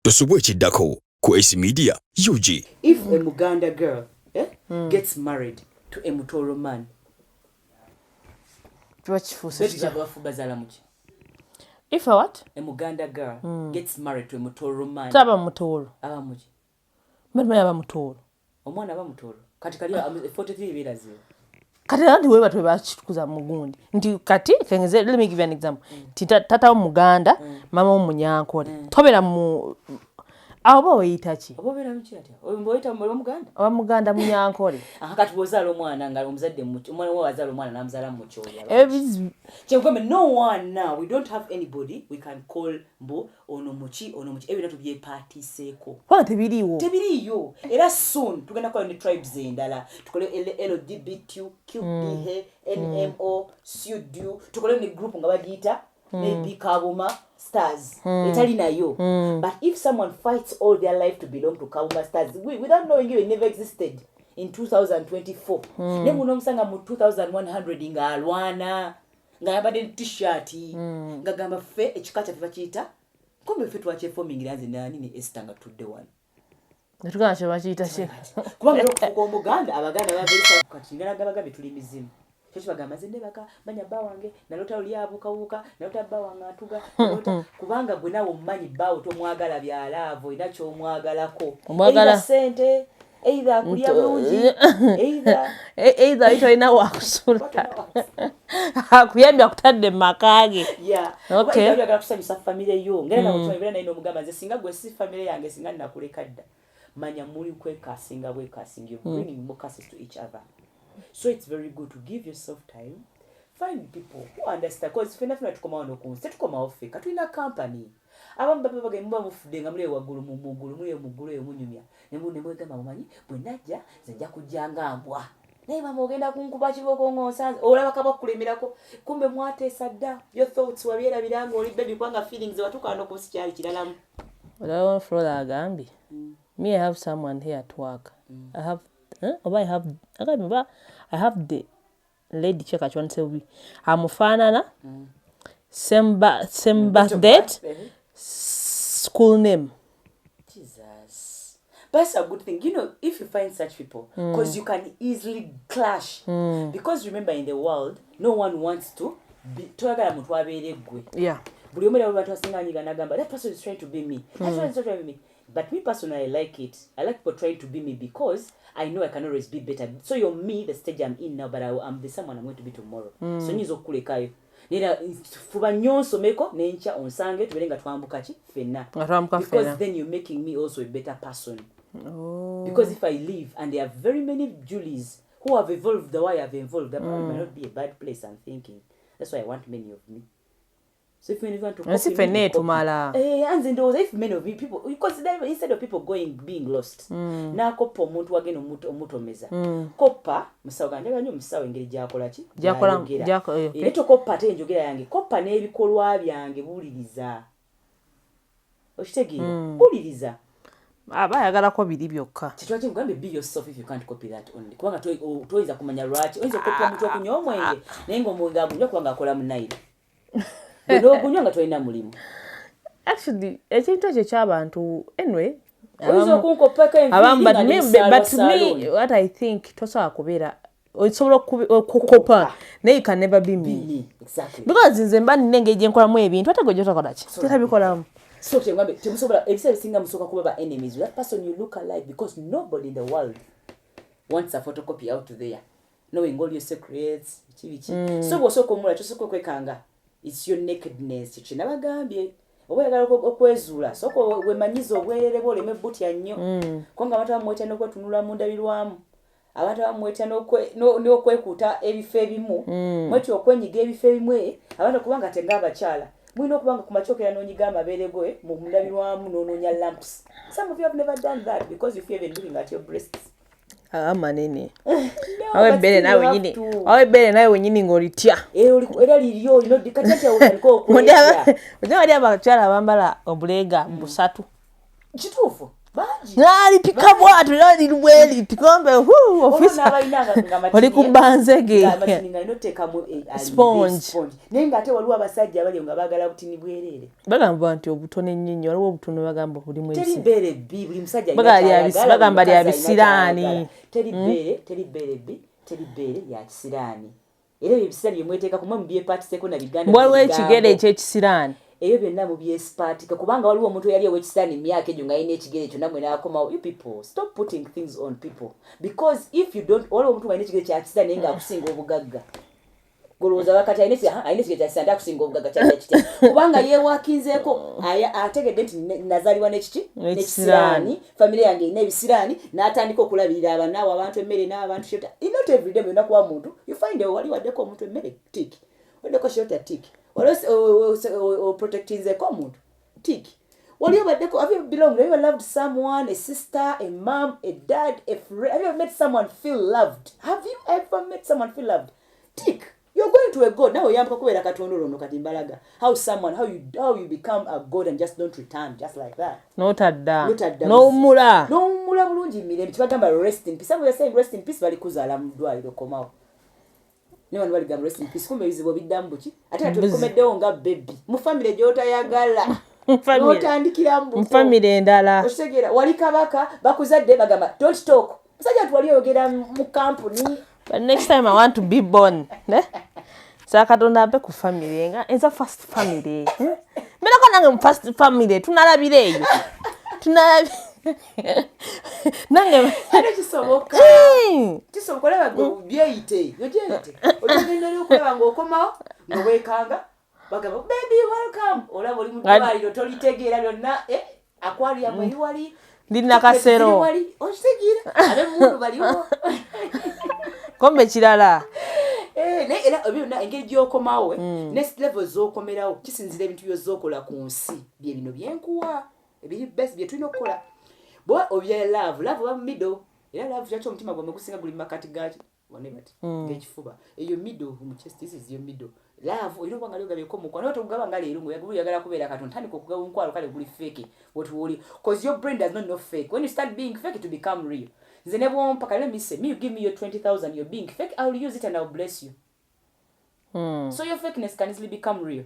Tosubwe chiddako ku AC Media UG. If a Muganda girl gets married to a Mutoro man, if a what? A Muganda girl gets married to a Mutoro man. Taba Mutoro. Abamuji. Aba Mutoro. Omwana aba Mutoro. Kati kali 43 birazi. Kati ndi wewe batwe bachitukuza mugundi. Ndi kati kengeze, let me give you an example. Tata Muganda, mama Omunyankole. Tobera mu abo oyitachi. Abo bera mchati. Oyita Muganda? Aba Muganda Munyankole. Kati bozalo omwana nga omuzadde mucho. Omwana wo wazalo omwana namzala mucho. No one now. We don't have anybody we can call mbo ono muchi. Ebintu bye party seko. Kwa tebiriwo. Tebiriyo. Era soon tugenda kwa ni tribes endala. Tukole LGBTQ, QPH, NMO, SUDU. Tukole ni group nga bagita. Maybe Kabuma Stars. Itali nayo. But if someone fights all their life to belong to Kabuma Stars, without knowing you, it never existed in 2024. Nemu nomsanga mu 2100 nga alwana. Nga yabade t-shirt. Nga gamba fe ekikacha fachita. Kumbe fe twache forming lanze nani ni estanga to the one. Natuka chabachita she. Kubanga ko Muganda abaganda babirisa kati ngalaga bituli mizimu. Chochi bagamba zende baka manya bawange nalota olyabuka nalota bawanga atuga nalota kubanga gwe nawo mmanyi bawo to mwagala byalavo inacho omwagalako omwagala sente either kulya bulungi either ito ina wakusula akuyambya kutadde makage okay yagala kusanyusa family yo ngenda kuchwa na ino mugamba nze singa gwe si family yange singa nakuleka dda manya muri kwekasinga bwekasinga you bringing more cases to each other. So it's very good to give yourself time. Find people who understand. Because if you're not tukoma wano kunsi, tukoma ofe. Katuina company. Abamba baba mba mufudenga mule wagulu mugulu yo munyumya. Nemwe gamba mumanyi bwe najja nzajja kujjanga mbwa. Naye mama ogenda kunkuba kiboko ng'osanze. Olaba kaba kulemerako. Kumbe mwatesa dda. Your thoughts wabyera biranga oli baby kwanga feelings watuka no kusikyali kiralamu. Wala Flora agambi. Me I have someone here at work. I have I have the lady check at once a week. Amufanana, same birthday, school name. Jesus. But that's a good thing. You know, if you find such people, because you can easily clash. Because remember, in the world, no one wants to be. Yeah. That person is trying to be me. That person is trying to be me. But me personally, I like it. I like people trying to be me because I know I can always be better. So you're me, the stage I'm in now, but I'm the someone I'm going to be tomorrow. So nizo kulekayo. Nera fuba nyonso meko nencha onsange tubelenga twambuka chi fena. Because then you're making me also a better person. Oh. Because if I leave and there are very many Julies who have evolved the way I've evolved, that might not be a bad place I'm thinking. That's why I want many of me. So if you want to copy if many of you people, because instead of people being lost, na kopa omuntu wageno omutomeza. Kopa musawo nyo musawo engeri gyakola ki? Gyakola. Eto kopa ate njogera yange. Kopa n'ebikolwa byange buliriza. Oshitegeera? Buliriza. Bayagala ko biri byokka. Kitwaki ngambe be yourself if you can't copy that only. Kubanga toyinza kumanya lwaki. Oyinza kopa omuntu okunywa omwenge naye ng'omwenge agunywa kubanga akola munaira. Actually, ekintu ekyo ky'abantu anyway. But me, what I think, tosa kubeera osobola okukopa naye you can never be me. Exactly. Because nze mba nengejje nkolamu ebintu ate gwe tokola ki? Tetabikolamu. So temusobola ebiseera singa musooka kuba ba enemies. That person you look alike because nobody in the world wants a photocopy out there. Knowing all your secrets. So bw'osooka omula tosooka kwekanga. It's your nakedness. Chinabagambye. Oyagala okwezuula. Soko wemanyizo obwerere boleme butya nnyo. Konga abantu bamweta n'okwetunula mu ndabirwamu. Abantu bamweta n'okwekuuta ebifo ebimu. Mweti okwenyiga ebifo ebimu abantu kubanga tenga abakyala. Mwino okubanga ku machokera n'onyiga amabeere gwe mu ndabirwamu n'onoonya lamps. Some of you have never done that because you fear even looking at your breasts. Manene. Awe bere nawe wenyini ngolitya. Era liriyo ino dikatya uliko ko. Ojja abachala bambala obulega busatu. Kituufu. nalipika bwatu nali lweli tikombe ofisa oli kubanzege sponge naye ng'ate waliwo abasajja abali nga baagala butini bwereere bagamba nti obutono ennyinnyo waliwo obutono bagamba bulimu teri bbeere bbi buli musajja bagamba lya bisiraani teri bbeere bbi teri bbeere ya kisiraani era ebyo ebisiraani byemweteeka kumwe mubyepatiseko na biganda waliwo ekigere ekyekisiraani ebyo byonna mubyesipaatika kubanga waliwo omuntu eyali owekisiraani emyaka egyo ng'alina ekigere ekyo nammwe n'akomawo you people stop putting things on people because if you don't waliwo omuntu ng'alina ekigere kya kisiraani naye ng'akusinga obugagga golowooza wakati alina ekigere kya kisiraani akusinga obugagga kyalina kitya kubanga yeewakinzeeko ategedde nti nazaalibwa n'ekisiraani famire yange erina ebisiraani n'atandika okulabirira abanaawo abantu emmere n'abantu shota not everyday bwena kuwa muntu you find wali waddeko omuntu emmere tiki waddeko shota tiki protecting the common tick. What you ever have you belonged? Have you ever loved someone, a sister, a mom, a dad, a friend? Have you ever met someone feel loved? Have you ever met someone feel loved? Tick. You're going to a god now. You are how you become a god and just don't return just like that. Not at that. No mula. No mula bulungi mirembe. Tibagamba rest in peace. Some are saying rest in peace. Bali kuzala mdwaliro komao. Ne wanu baligamba rest in peace. Kumbe bizibwa bidambu ki. Ate atulikomeddewo nga baby. Mu family gy'otayagala. N'otandikira mbuto. Mu family endala. Otegera wali kabaka bakuzadde bagamba don't talk. Musajja twali oyogera mu kampuni. But next time I want to be born. Katonda ampe ku family nga enza first family. Mera kana nga first family tunalabira eyo. Nange kisoboka. Kisoboka laba go byeyite. Yojete. Otagenda okulaba ng'okomawo ng'owekanga. Bagamba baby welcome. Olaba oli mu ddwaliro tolitegeera byonna aquarium eri wali. Ndina kasero. Okitegera. Abe mundu baliwo. Kombe kirala. Era byonna engeri gy'okomawo next level z'okomerawo kisinzira ebintu by'ozookola ku nsi bye bino byenkuwa ebiri best bye tulina okukola bwe obya love oba mu middle era love kyakyo omutima gwamme gusinga guli mu makati gaki wanebati ng'ekifuba eyo middle mu chest this is your middle love olina okuba nga lyogabyeko mukwano naye tokugaba nga leero oyagala kubeera Katonda tandika okugaba omukwalo kale guli fake what woli because your brain does not know fake when you start being fake to become real nze ne bwompaka let me say you give me your 20,000 you're being fake I will use it and I will bless you. So your fakeness can easily become real.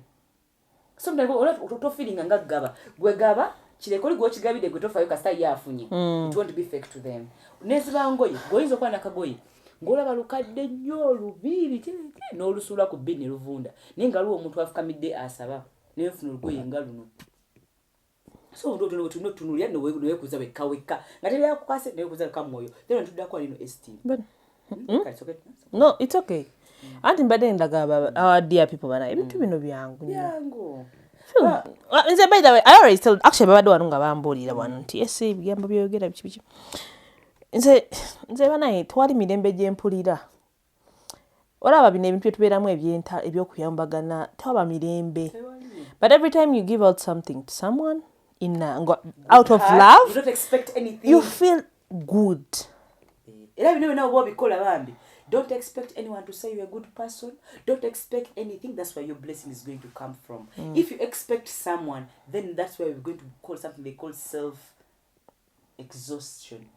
Sometimes you feeling nga gaba gwe gaba kirekoli gwo kigabide gwe tofayo kasta yafunye it won't be fake to them. Neziba ngoyi goyizo kwa nakagoyi ngolaba lukadde nnyo lubiri n'olusula ku bini luvunda ninga luwo omuntu afukamidde asaba n'efuna olugoye nga luno so ndo tunulya no kuza weka ngateli yakwase ne kuza kamwoyo then tudako alino esteem. No, it's okay. Anti mbadde ndaga our dear people bana ebintu bino byangu nze by the way I already told actually babadde wano nga bambuulira wano nti ese ebigambo byogera biki nze bana twali mirembe gyempulira olaba bino ebintu byetubeeramu ebyokuyambagana twaba mirembe but every time you give out something to someone out of love you don't expect anything you feel good era bino bino obo bikola bambi. Don't expect anyone to say you're a good person. Don't expect anything. That's where your blessing is going to come from. If you expect someone, then that's where we're going to call something they call self-exhaustion.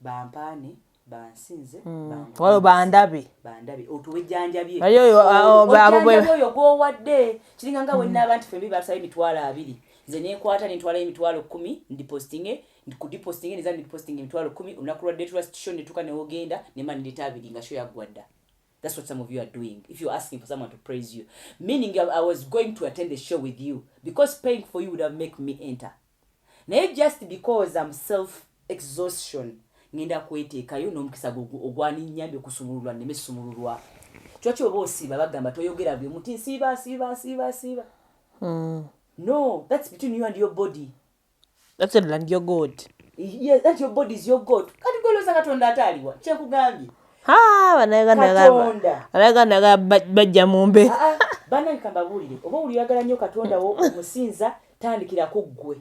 Bampane, bansinze, bandabe. Otuwejanjabye. Oyo go wadde. Kiringa nga wenna abantu fembi basabe mitwalo 2. Nze nekwata nitwala emitwalo 10 ndipostinge ndikudipostinge niza ndipostinge emitwalo 10 unakulwa date trust show netuka ne ogenda ne man nditaabiri nga show yagwadda. That's what some of you are doing if you're asking for someone to praise you, meaning I was going to attend the show with you because paying for you would have make me enter. Not just because I'm self exhaustion ngenda kweteekayo n'omukisa ogwani nyambe kusumululwa ne mesumululwa kyokyo obo osiba bagamba toyogera byo muti siba. No, that's between you and your body. That's it, and your God. Yes, that your body is your God. Kati goloza Katonda ataliwa. Kyekugambye. Banaganda bajja mumbe. Bana nkambabulire. Oba uliyagala nnyo Katonda wo omusinza tandikirako ggwe.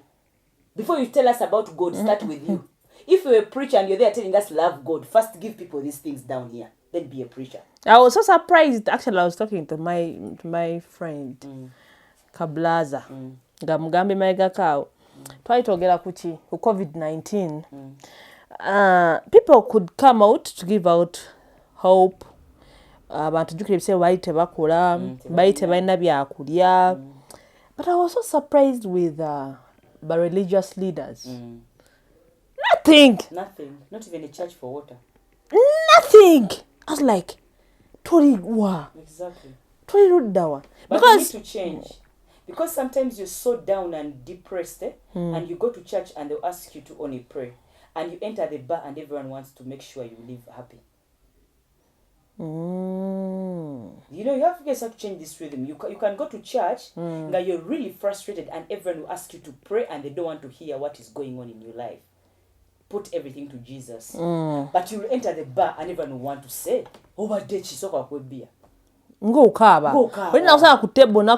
Before you tell us about God, start with you. If you're a preacher and you're there telling us love God, first give people these things down here. Then be a preacher. I was so surprised. Actually, I was talking to my friend. Kablaza nga mugambe maega kao twayitogera kuki ku COVID-19 people could come out to give out hope abantu jukira ebiseera baali tebakola baali tebalina byakulya but I was so surprised with the religious leaders nothing not even a church for water. Nothing. I was like, Exactly. But Because you need to change. Because sometimes you're so down and depressed, and you go to church and they'll ask you to only pray. And you enter the bar and everyone wants to make sure you live happy. You know, you have to change this rhythm. You can go to church, and you're really frustrated and everyone will ask you to pray and they don't want to hear what is going on in your life. Put everything to Jesus. But you'll enter the bar and everyone will want to say, over there, chisoka kwe beer. Go kaba. When I was at the table, now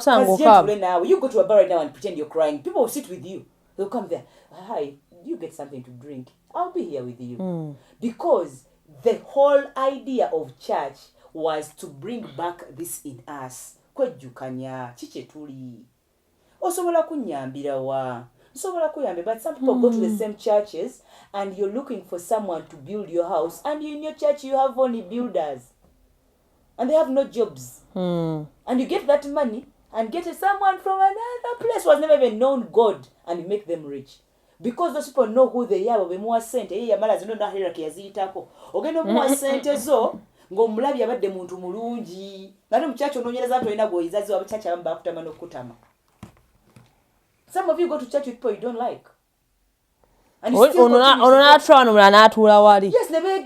you go to a bar right now and pretend you're crying. People will sit with you. They'll come there. Hi, you get something to drink. I'll be here with you. Because the whole idea of church was to bring back this in us. Kwejukanya, chiche tuli. Osobola kunyambira wa. But some people go to the same churches and you're looking for someone to build your house, and in your church you have only builders and they have no jobs. And you get that money and get someone from another place who has never even known God and you make them rich. Because those people know who they are, bemuwa sente yamala zino na hierarchy yaziyitako ogenda muwa sente zo ng'omulabi abadde muntu mulungi ngate mu church ononyereza tolina gwoyizazi wa church abamba bakutama n'okutama. Some of you go to church with people you don't like. And you still Yes, never.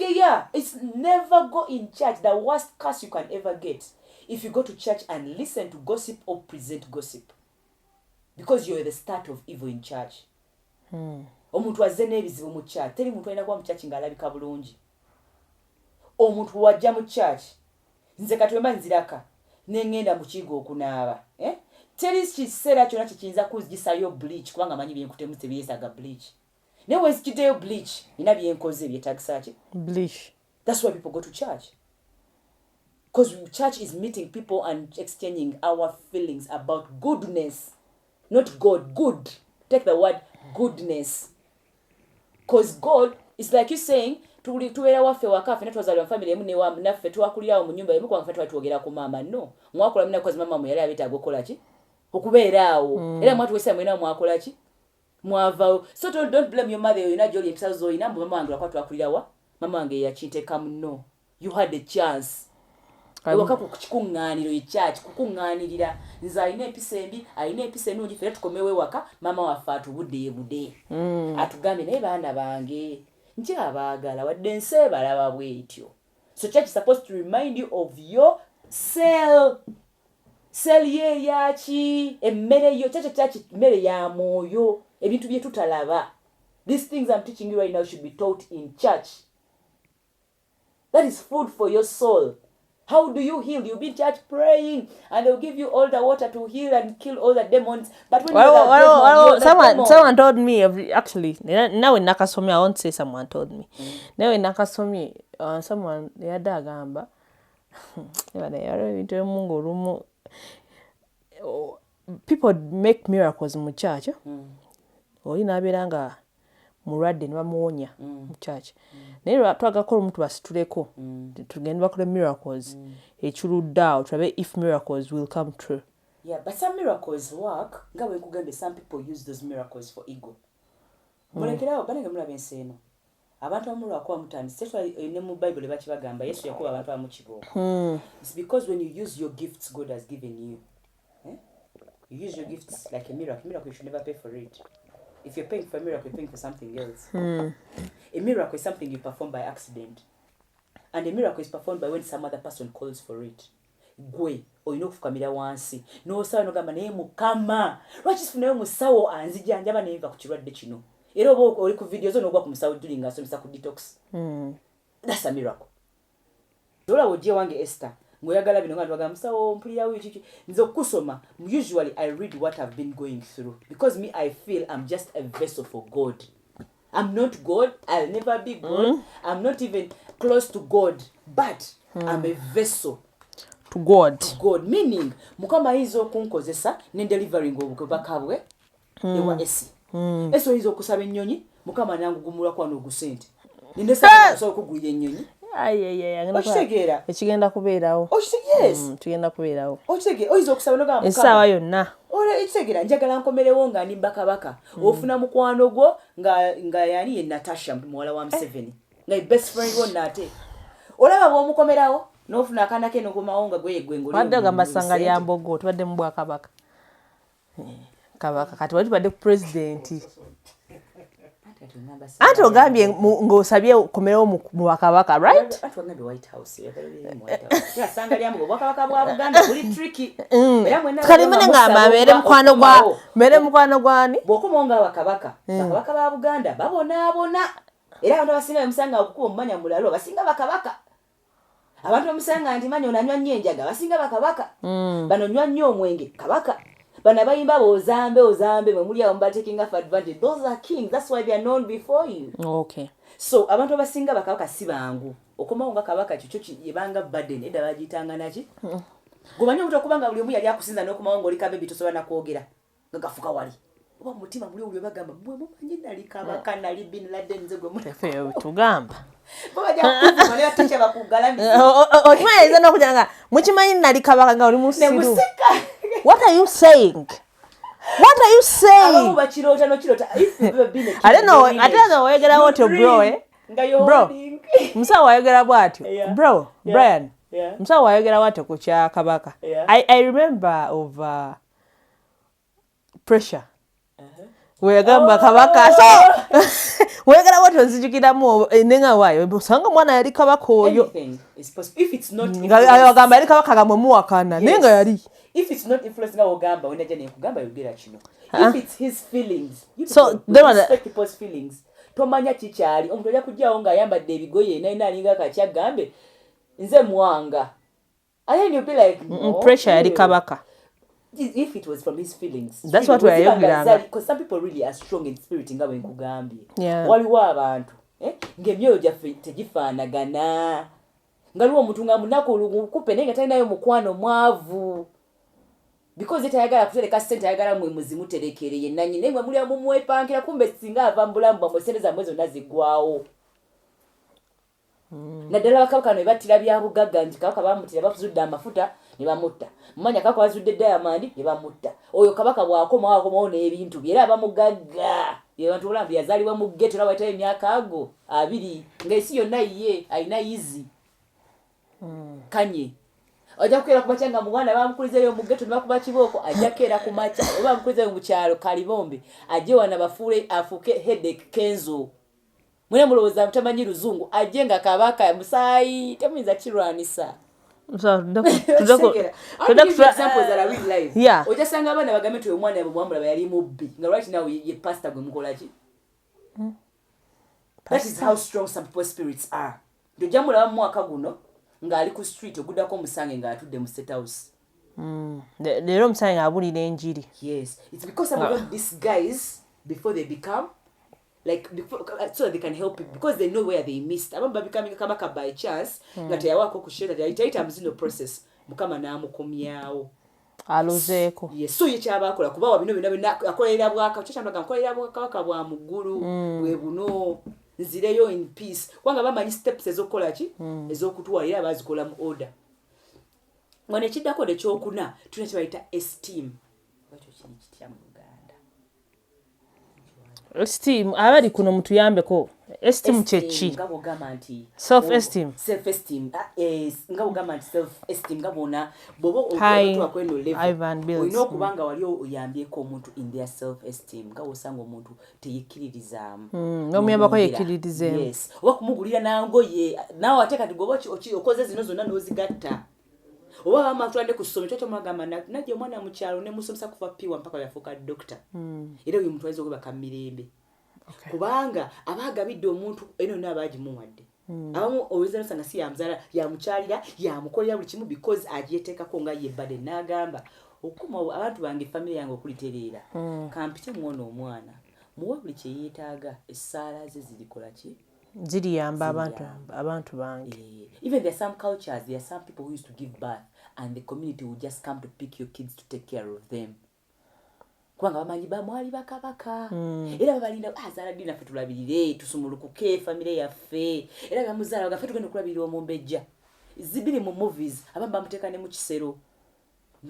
It's never go in church. The worst curse you can ever get if you go to church and listen to gossip or present gossip. Because you're the start of evil in church. Omuntu wazze n'ebizibu mu church. Teri muntu alina kuba mu church ng'alabika bulungi. Omuntu wajja mu church. Nze katwemba nziraka. N'engenda mu kigo okunaaba. Teri kiseera kyonna kiyinza kugisayo bleach kubanga manyi byenkutemu tebyesaga bleach. Newe zikiteyo bleach ina byenkoze byetagisa ki? Bleach. That's why people go to church. Because church is meeting people and exchanging our feelings about goodness. Not God, good. Take the word goodness. Because God is like you saying, tuwera waffe wakafe netwazalwa family emu ne wa naffe twakulirawo mu nyumba emu kwanga ffe twogera ku mama no. Mwakola mna kwa mama mu yali abetaaga okola ki? Okubeeraawo. Era mwatu wesa mwena mwakola ki? Mwavao. So don't blame your mother. Oyina Julie episazo oyina mama wange kwa twakulirawa. Mama wange yakinteka muno. You had a chance. Ewaka ku kikunganiro ye church kukunganirira nze ayina empisa embi ayina empisa ennungi ffe tukomewe waka mama waffe atubudde atugambe naye baana bange nkyabaagala wadde nse balaba bwetyo. So church is supposed to remind you of your cell ye yachi emmere yo church mmere ya mwoyo ebintu bye tutalaba. These things I'm teaching you right now should be taught in church. That is food for your soul. How do you heal? You'll be in church praying and they'll give you all the water to heal and kill all the demons. But when someone told me, actually, now in Nakasomi, I won't say someone told me. Now in Nakasomi, someone, the other gamba, people make miracles in church. Oyina abeeranga mulwadde ne bamuwonya mu church. Naye twagakola omuntu basituleko tugenda bakola miracles ekiruddawo tulabe if miracles will come true. Yeah, but some miracles work. Nga bwe nkugambye, some people use those miracles for ego. Mulekerawo banenge mulaba ensi eno. Abantu amulwa kwa mutandise ne mu Bible bakibagamba Yesu yakuba abantu amu kibooko. It's because when you use your gifts God has given you. You use your gifts like a miracle. Miracle, you should never pay for it. If you're paying for a miracle, you're paying for something else. A miracle is something you perform by accident. And a miracle is performed by when some other person calls for it. Gwe, oyina okufukamira wansi. N'osaba n'ogamba naye Mukama. Lwaki sifunayo musawo anzijanjaba nenva ku kirwadde kino? Era oba oli ku video zo n'ogwa ku musawo during asomesa ku detox. That's a miracle. Zola wojje wange Esther. Ngoyagala bino nga ndwaga musawo mpulirawo iki nze okusoma. Usually I read what I've been going through because me I feel I'm just a vessel for God. I'm not God. I'll never be God. I'm not even close to God, but I'm a vessel to God. To God, meaning Mukama izo kunkozesa ne delivering obubaka bwe ewa esi. Eso oyinza okusaba ennyonyi mukama nangu gumulwa kwano ogusente ninde saba so okugulya ennyonyi okitegeera ekigenda kubeerawo kigenda kubeerawo okitegeera oyinza okusaba nogamba mukama essaawa yonna ekitegeera njagala nkomerewo nga ndi bakabaka ofuna mukwano gwo nga yani ye Natasha muwala wa Museveni nga best friend wo nate olaba bw'omukomerawo n'ofuna akaana ke n'ogumawo nga gwegwengoli wadde ogamba ssanga lya mbogo tubadde mu bwakabaka kabaka kati wali tubadde ku pulezidenti anti ogambye ng'osabye okomerewo mu bwakabaka right kalimene ngamba mere mukwano gwani bw'okoma nga bakabaka ba Buganda babonaabona era abantu abasinga bemusanga okukuba omumanya mulalo basinga bakabaka abantu bamusanga nti manya onanywa nnyo enjaga basinga bakabaka bano nywa nnyo omwenge kabaka bano abayimba ozambe mwe muli awo taking of advantage those are kings that's why they are known before you okay so abantu abasinga bakabaka si bangu okomawo nga kabaka kyo yebanga burden edda bagitanga naki gumanye omuntu okubanga buli omu yali akusinza n'okomawo ng'olika bebi tosobola nakwogera nga gafuka wali oba mutima muli oli bagamba mwe mumanyi nali kabaka nali bin Laden nze gwe mutefeyo tugamba okimanyiza n'okujja nga mukimanyi nali kabaka nga oli musiru what are you saying ate no wayogerawo otyo bro musawo wayogera bw'atyo bro Brian musawo wayogerawo atyo ku kya kabaka I remember of pressure wegamba kabaka so wegerawo tonzijukiramu nenga waayo osanga omwana yali kabaka oyo agamba yali kabaka gamwe muwakana nenga yali if it's not influencing our gamba when ajane kugamba yogera kino if it's his feelings so respect people's feelings tomanya kikyali omuntu ajja kujjawo nga ayambadde ebigoye naina alinga kakyagambe nze mwanga and you be like no, pressure yali kabaka if it was from his feelings that's what we are yogeranga because some people really are strong in spirit nga bwe nkugambye waliwo abantu ng'emyoyo gyaffe tegifaanagana ngaliwo omuntu nga munaku kupe naye nga talinayo mukwano mwavu because tayagala kutereka ssente ayagala mwe muzimuterekere ye nanyi naye mwe muli mumwepankira kumbe singa ava mu bulamu bwamwe ssente zammwe zonna ziggwawo naddala bakabaka ne battira bya bugagga nti kabaka bamutira bafuzudde amafuta ne bamutta mumanya kabaka bazudde Diamond ne bamutta oyo kabaka bwakomawo n'ebintu bye era bamugagga ye bantu olambi yazaalibwa mu ghetto era wayitayo emyaka ago 2 ng'ensi yonna ye alina yizi kanye ajja kukeera ku makya nga muganda bamukulizeeyo mu ghetto ne bakuba kibooko ajja kukeera ku makya oba bamukulizeeyo mu kyalo kalibombe ajje wana bafuule afuuke headache kenzo mwene mulowooza mutamanyi luzungu ajje nga kabaka musaayi temuyinza kirwanisa ojasanga abaana bagambe nti omwana yabwe mwamulaba yali mubbi nga right now ye pastor gwe mukolaki that is how strong some people's spirits are ndojja mulaba mu mwaka guno ng'ali ku street oguddako omusange ng'atudde mu state house leero omusange ng'abulira enjiri yes it's because some of them these guys before they become like so that they can help people because they know where they missed abamba becoming kabaka by chance nga teyawako kusheta tayita muzino process mukama n'amukomyawo alozeeko yes so yekyabakola kubawa bino akolera bwaka kyakyandaga nkolera bwaka bwa muggulu bwe buno nzireyo in peace kubanga bamanyi steps ezokukola ki ez'okutwalira bazikola mu order ngone kiddako nekyokuna tulina kyebayita esteem bakyo kiri kitya mu Uganda esteem abali kuno mutuyambeko esteem kyeki nga bwogamba nti self esteem nga bwogamba nti self esteem nga bwona bwoba otwala kweno level olina okubanga wali oyambyeko omuntu in their self esteem nga wosanga omuntu teyekkiririzaamu nomuyambako yekkiririzemu yes oba kumugulira nangoye naawe ate kati goba okoze zino zonna n'ozigatta oba bamatulande ku ssomero kyokyo mwagamba najja omwana mu kyalo ne musomesa kuva piwa mpaka yafuuka doctor era oyo muntu ayinza okwebaka Mirembe kubanga abaagabidde omuntu eno n'abaagimuwadde abamu oweza nosanga si yamuzaala yamukyalira yamukolera buli kimu because agyeteekako nga ye badde n'agamba okuma abantu bange famire yange okulitereera kampite mwana omwana muwe buli kye yeetaaga essaala ze zirikola ki ziriyamba abantu bange even there are some cultures there are some people who used to give birth and the community will just come to pick your kids to take care of them kubanga bamanyi bamwali bakabaka era babalinda azaala ddi naffe tulabirire tusumulukuke famire yaffe era bamuzaala bagaffe tugenda okulabirira omumbejja zibiri mu movies abamu bamuteeka ne mu kisero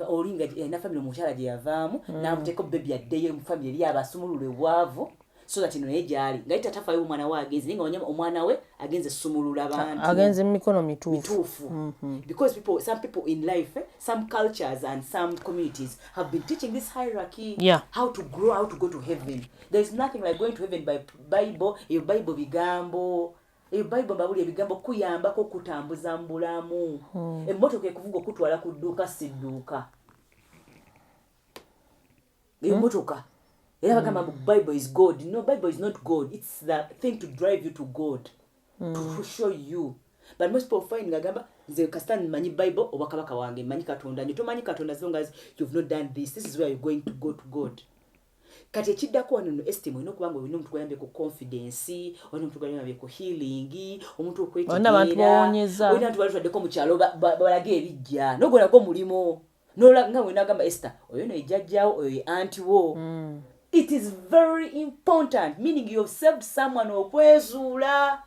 olinga na famire omukyala gye yavaamu n'amuteeka bebi addeyo mu famire eri abasumulule bwavu so that naye gyali nga itatafayo omwana we agenze naye nga wanyama omwana we agenze sumulula abantu agenze mikono mituufu because some people in life some cultures and some communities have been teaching this hierarchy how to grow, how to go to heaven. There is nothing like going to heaven by Bible. Your Bible bigambo mbabuli ebigambo kuyambako kutambuza mu bulamu emmotoka ekuvuga okutwala ku dduuka si dduuka emmotoka era bagamba Bible is God. No, Bible is not God. It's the thing to drive you to God, to show you. But most people find ngagamba nze kastan manyi Bible oba kabaka wange manyi katonda nyo tomanyi katonda as long as you've not done this is where you're going to go to God. Kati ekiddako wano no estimate ino kubanga olina omuntu guyambe ku confidence olina omuntu guyambe ku healing omuntu okwetegeera abantu bawonyeza olina abantu balitwaddeko mu kyalo balage ebijja nogonako mulimo nola nga wenagamba Esther oyo no ejjajjawo oyo anti wo It is very important, meaning you have saved someone okwezuula,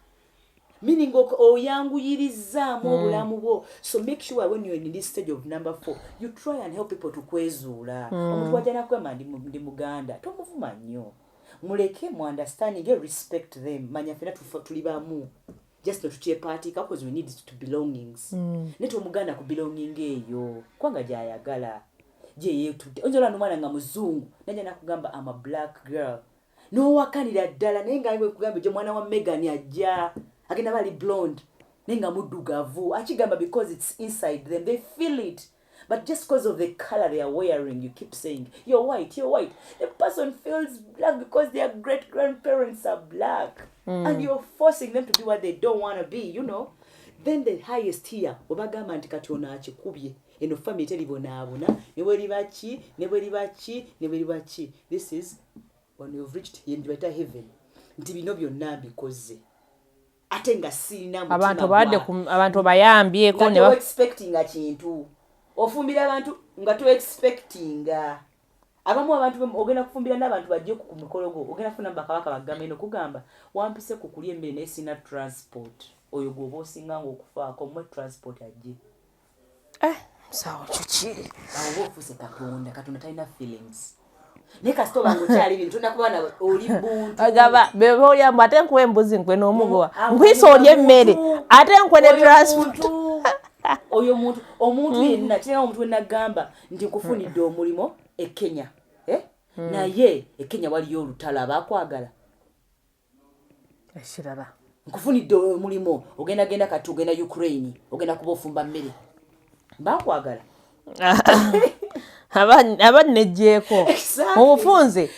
meaning oyanguyirizzaamu obulamu bwo. So make sure when you're in this stage of number 4, you try and help people to kwezuula. Omuntu wajana kwema ndi muganda, tomuvuma nnyo. Muleke mu understanding, respect them. Manya fena tulibamu. Just not to party because we need to belongings. Neto muganda ku belonging eyo. Kwanga gyayagala. Onjola numwana nga muzungu nanya nakugamba I'm a black girl no wakanira ddala nenga iwe kugamba je mwana wa Megan ajja agenda bali blonde nenga muddugavu akigamba because it's inside them they feel it but just because of the color they are wearing you keep saying you're white the person feels black because their great grandparents are black and you're forcing them to be what they don't want to be, you know. Then the highest here obagamba nti katona akikubye eno family telibonabona nebweribachi. This is when you've reached better heaven nti bino byonna bikoze ate nga sina mutima abantu bayambyeko ne expecting a kintu ofumbira abantu nga to expecting abamu abantu ogenda kufumbira n'abantu bajje ku mukologo ogenda kufuna bakabaka bagamba eno kugamba wampise ku kulya emmere ne sina transport oyo gwoba osinga ng'okufaako mwe transport ajje sawa chuchi awo ofuse katonda talina feelings ne kasito bango kyali bintu nakubana oli buntu agaba bebo ya ate nkuwe embuzi nkwe n'omugowa nkwisa olye emmere ate nkwe ne transport oyo omuntu yenna tena omuntu wenagamba nti nkufunidde omulimo e Kenya naye e Kenya waliyo olutalo abakwagala eshiraba nkufunidde omulimo ogenda kati ogenda Ukraine ogenda kuba ofumba mmere bakwagala abanejjeeko obufunze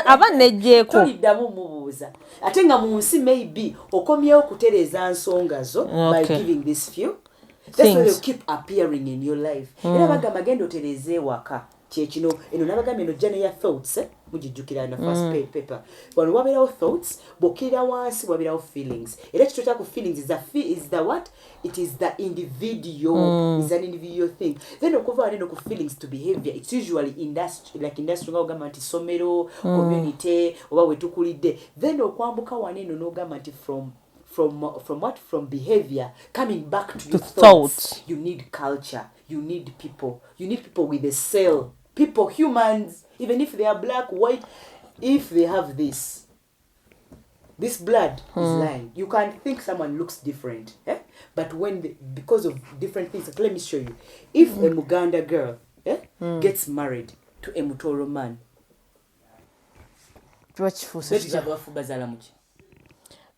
abanejjeeko toliddamu mubuuza ate nga mu nsi maybe okomyewo okutereeza nsonga zo by giving this few that's why you keep appearing in your life era bagamba genda otereeze ewaka kyekino eno nabagamba eno jane ya thoughts mujijjukira na first paper wano wabeerawo thoughts bwokirira wansi wabeerawo feelings era kito kyaku feelings is the what it is the individual is an individual thing then okuva wano ku feelings to behavior it's usually industry nga ogamba nti somero community oba wetukulidde then okwambuka wano eno n'ogamba nti from behavior coming back to your thoughts. You need culture, you need people with a cell, humans, even if they are black, white, if they have this blood is lying. You can think someone looks different, but because of different things, let me show you. If a Muganda girl gets married to a Mutoro man,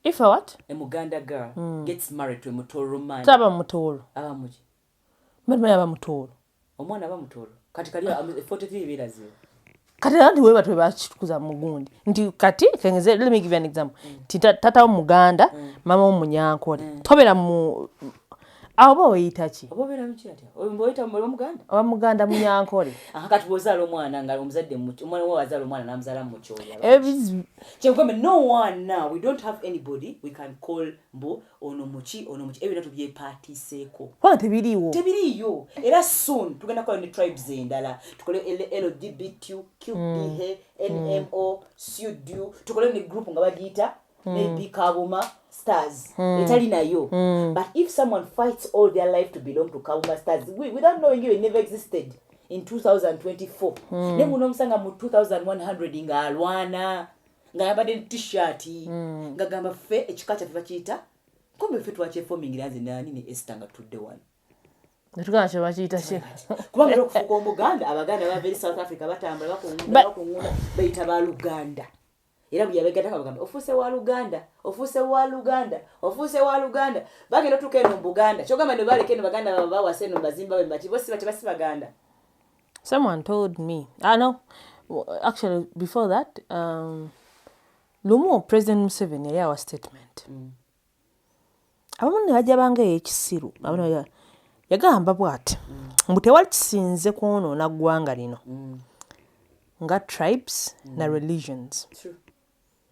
if a what? A Muganda girl gets married to a Mutoro man. Taba Mutoro. Abamuji. Mama yaba Mutoro. Omwana aba Mutoro. Kati kali 43 biraze. Kati nandi wewe batwe bakitukuza mugundi. Nti kati kengeze let me give you an example. Tata Muganda, mama Munyankole. Tobera mu Abo oyita ki? Obobera mchi ati. Oyita Muganda. Oba Muganda Munyankole. Kati bozala omwana nga omuzadde omwana wo wazala omwana namuzala mu kyoya. No one now. We don't have anybody we can call mbo ono muchi ebyo natubye party seko. Kwa tebiriwo. Tebiriyo. Era soon tugenda kwa ne tribes endala. Tukole LGBTQ, QDH, NMO, SUDU. Tukole ne group nga bagiyita maybe Kabuma Stars. Etali nayo. But if someone fights all their life to belong to Kabuma Stars, without knowing it never existed in 2024. Ne muno musanga mu 2100 nga alwana. Nga yabade t-shirt. Nga gamba fe ekikacha tebakiyita. Kombe fe twache forming lanze nani ne Esther nga tudde wano. Netugana kye bakiyita she. Kubanga okufuka Omuganda Abaganda bava South Africa batambula bakungula bayita ba Luganda. Era buyabegata kabagamba ofuse wa Luganda bagenda tukeno mu Buganda kyogamba ne balekeno Baganda baba waseno bazimba be bati bose bati Baganda. Someone told me, I know, actually before that, Lumu President Museveni yali awa statement. Abamu ne bajja bange ekisiru abamu yagamba bw'ati mbu tewali kisinze kwonoona ggwanga lino nga tribes na religions. True.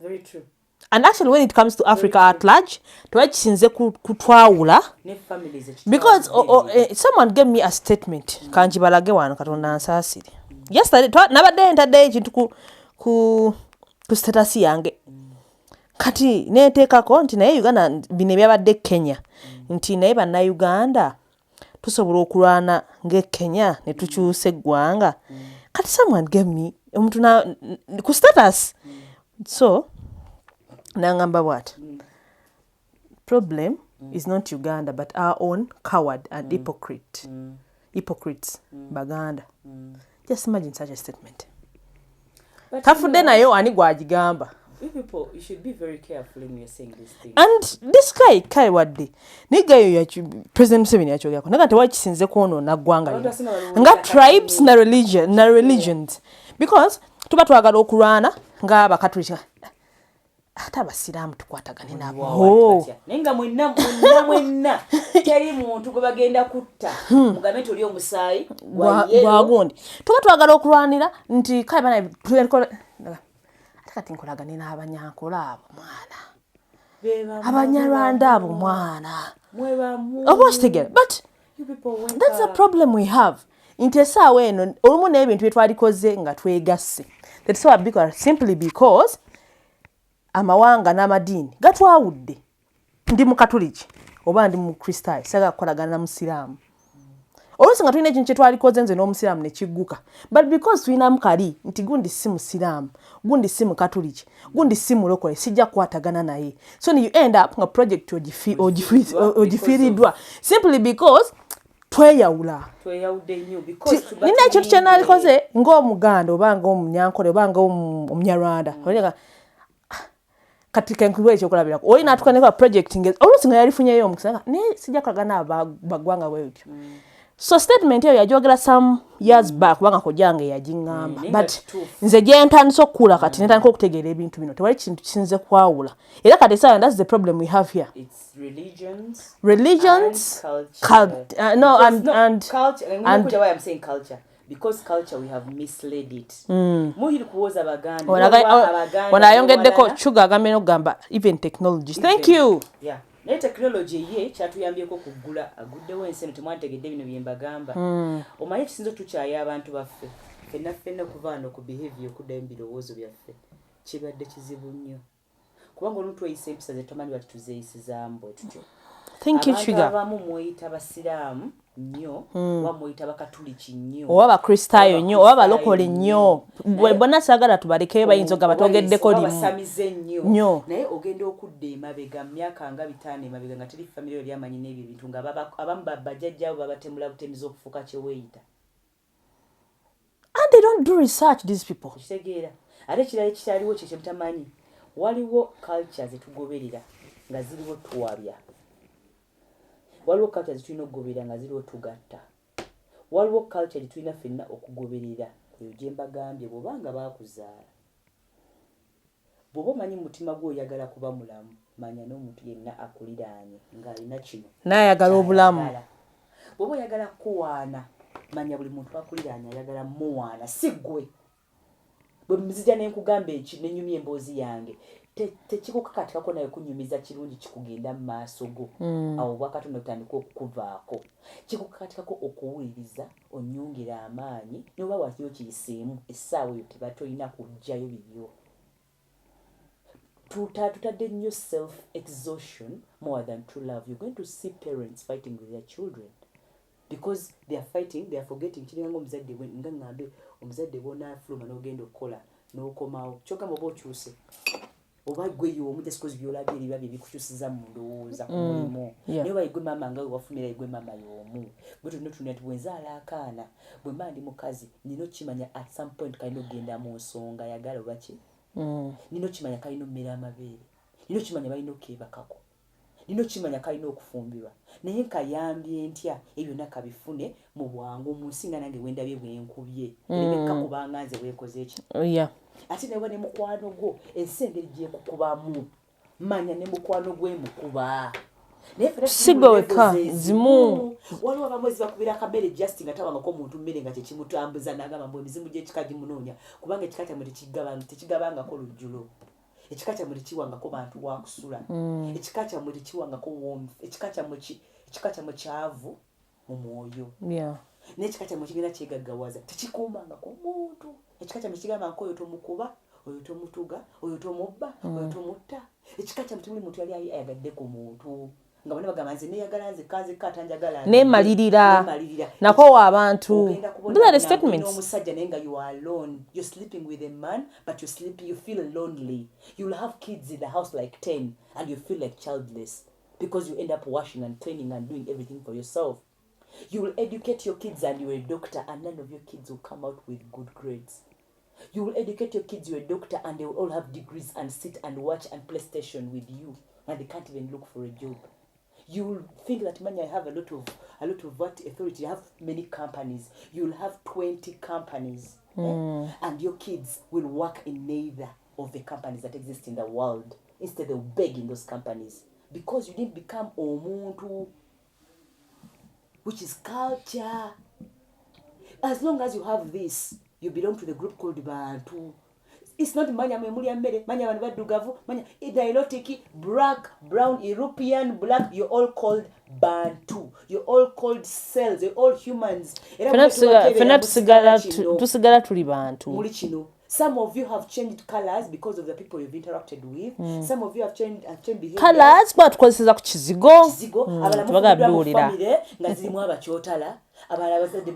Very true. And actually when it comes to Africa at large, tewali kisinze kutwawula because someone gave me a statement kanjibalage wano Katonda ansaasire. Yesterday nabadde ntadde ekintu ku status yange. Kati neteekako nti naye Uganda bino ebyabadde Kenya nti naye bannayuganda tusobola okulwana ng'e Kenya ne tukyusa eggwanga. Kati someone gave me omuntu ku status. So nangamba bw'ati problem is not Uganda but our own coward and hypocrites Baganda. Just imagine such a statement. Tafudde nayo ani gwagigamba. People, you should be very careful when you're saying these things. And this guy wadde nigayo ya President Museveni yakyogako naga tewakisinze kwonoona ggwanga nga tribes na religions because tuba twagala okulwana nga abakatulika ate abasiraamu tukwatagane nabo nenga mwenna teri muntu gwe bagenda kutta mugambe nti oli omusaayi gwagundi tuba twagala okulwanira nti kale bana kati nkolagane n'Abanyankole abo mwana Abanyarwanda abo mwana oba kitegera but that's a problem we have nti essaawa eno olumu n'ebintu bye twalikoze nga twegasse that's why because simply because amawanga n'amadiini gatwawudde ndi mukatuliki oba ndi mu kristaayo saga kukolagana na musiraamu oluusi nga tulina ekintu kye twalikoze nze n'omusiraamu ne kigguka but because tulinamu kali nti gundi si musiraamu gundi si mukatuliki gundi si mulokole sijja kukwatagana naye so you end up nga project ogifiiriddwa simply because tweyawula nina ekintu kye naalikoze ng'Omuganda oba ng'Omunyankole oba ng'Omunyarwanda kati kenkuwe ekyokulabirako Oyina atukaneko project oluusi nga yalifunyeyo omukisa naye sijja kukolagana baggwanga bwetyo. So statement eyo yajogera some years back kubanga kojange yagingamba but nze gye ntandise okukula kati netandika okutegeera ebintu bino tewali kintu kisinze kwawula era kati sawa that's the problem we have here. It's religions and culture. And why I'm saying culture because culture we have misled it. Muhiri kuwoza Abaganda wanayongeddeko chuga agambe n'okugamba even technology. Thank you. Yeah. Naye technology ye kyatuyambyeko kuggula aguddewo ensi eno temwantegedde bino bye mbagamba. Omanyi kisinza tukyaya abantu baffe ffenna okuvaana ku behavior okuddayo mu birowoozo byaffe kibadde kizibu nnyo kubanga olumu tweyisa empisa ze tomanyi bati tuzeeyisizaamu bwe tutyo. Thank you Sugar. Abamu mweyita Basiraamu nnyo oba mweyita Bakatuliki nnyo oba Bakristaayo nnyo oba balokole nnyo bonna saagala tubalekeyo bayinza ogamba twogeddeko limu basamize nnyo naye ogenda okudda emabega mu myaka nga 5 emabega nga teri famire yali amanyi n'ebyo bintu nga abamu bajjajjaabo babatemula butemiza okufuuka kye weeyita and they don't do research these people. Kitegeera ate kirala kitaliwo kye mutamanyi waliwo culture zetugoberera nga ziriwo twabya waliwo culture zitulina okugoberera nga ziriwo tugatta waliwo culture zitulina ffenna okugoberera eyo gye mbagambye bw'obanga baakuzaala bw'oba omanyi mu mutima gwe oyagala kuba mulamu manya n'omuntu yenna akuliraanye ng'alina kino n'ayagala obulamu. bw'oba oyagala kuwaana manya buli muntu akuliraanye ayagala muwaana si ggwe. bwe muzija ne nkugamba eki nenyumya emboozi yange tekikukakatikako naye kunyumiza kirungi kikugenda mu maaso go awo bwakatono otandika okukuvaako kikukakatikako okuwuliriza onyongera amaanyi noba waliyo kiyiseemu essaawa eyo tebatoyina kujjayo bibyo. tutadde nnyo self exhaustion more than true love. You're going to see parents fighting with their children because they are fighting, they are forgetting. Kiringa omuzadde nga ngambe omuzadde bw'onaafuluma n'ogenda okukola n'okomawo kyokka bw'oba okyuse oba gwe y'omu just because byolabye eriba bye bikukyusiza mu ndowooza ku mulimu naye oba gwe maama nga wafumira gwe maama y'omu bwe tunatuna ti bwenzaala akaana bwe mba ndi mukazi nina okimanya at some point kalina okgenda mu nsonga yagala oba ki nina okimanya kalina ommera amabeere nina okimanya balina okkeebakako nina okimanya kalina okufumbirwa naye nkayambye ntya ebyo byonna kabifune mu bwangu mu nsi nga nange wendabye bwenkubye erebeka kubanga nze weekoze eki ate newa ne mukwano gwo ensi engeri gyekukubamu manya ne mukwano gwe mukuba sigoweka zimu waliwo abamwezi bakubira akammere just nga tabangako omuntu mmere nga kyekimutambuza nagamba mbu emizimu gy'ekika gimunoonya kubanga ekika kyammwe tekigabangako lujjulo ekika kyammwe tekiwangako bantu wakusula ekika kyammwe tekiwangako warmth ekika kyammwe kyavu mu mwoyo n'ekika kyammwe kigenda kyegaggawaza tekikuumangako omuntu ekika kyammwe kigambangako oyo tomukuba oyo tomutuga oyo tomubba oyo tomutta ekika kyammwe temuli muntu yali ayagadde ku muntu nga bonna bagamba nze neeyagala nze kanzekka atanjagala neemalirira nako w'abantu n'omusajja naye nga you are alone you're sleeping with a man but you feel lonely. You'll have kids in the house like 10 and you feel like childless because you end up washing and cleaning and doing everything for yourself. You will educate your kids and you're a doctor and none of your kids will come out with good grades. You will educate your kids, you're a doctor, and they will all have degrees and sit and watch and play station with you and they can't even look for a job. You will think that man, I have a lot of what authority. You have many companies. You will have 20 companies, and your kids will work in neither of the companies that exist in the world. Instead, they'll beg in those companies because you didn't become omuntu, which is culture. As long as you have this, you belong to the group called Bantu. It's not manya memulia mere, manya baddugavu, manya dialectic, black, brown, European, black, you're all called Bantu. You're all called cells, you're all humans. Tusigala tuli Bantu. Muri kino. Some of you have changed colors because of the people you've interacted with. Some of you have changed behavior. Colors but tukozesa ku kizigo. Abalamufumbira nga zirimu abakyotala. Abazadde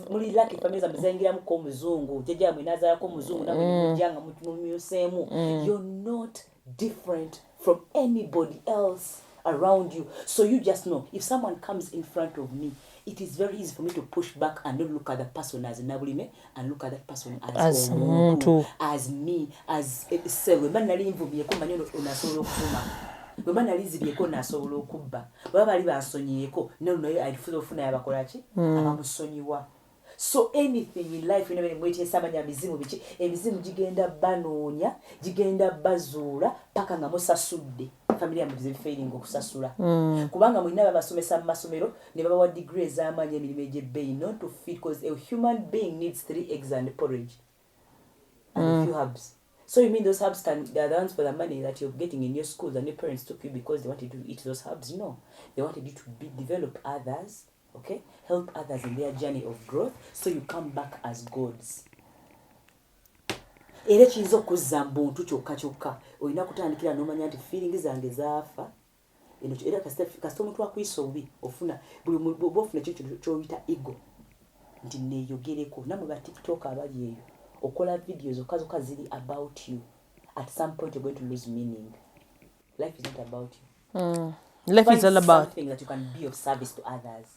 muli lucky families amuzengiramu ko muzungu. Tejja mwinazaako muzungu na mujanga mumyuseemu. You're not different from anybody else around you. So you just know if someone comes in front of me, it is very easy for me to push back and not look at that person as Nabulime and look at that person as Omuntu, as me, as Sewe. Man nali nvubyeko manyo onasobola okufuma. Bwe man nali zibyeko nasobola okubba. Baba bali bansonyieko. No, alifuza ofuna yabakola ki? Abamusonyiwa. So anything in life you know mwete samanya mizimu biki emizimu gigenda banoonya gigenda bazuula paka nga musasudde familia muzimu failing okusasula kubanga mwina babasomesa mu masomero ne babawa degree ez'amaanyi emirimu egy'ebbeeyi not to feed because a human being needs 3 eggs and porridge and a few herbs. So you mean those herbs they're the ones for the money that you're getting in your schools and your parents took you because they wanted you to eat those herbs? No, they wanted you to develop others. Okay, help others in their journey of growth so you come back as gods. Era kiyinza okuzza mbuntu kyokka olina kutandikira n'omanya nti feeling zange zaafa eno era kasita omuntu akuyisa obubi ofuna buli ofuna ky'oyita ego nti neeyogereko namwe ba tiktok abali eyo okola videos okazoka ziri about you. At some point you're going to lose meaning. Life is not about you. Life is all about something that you can be of service to others.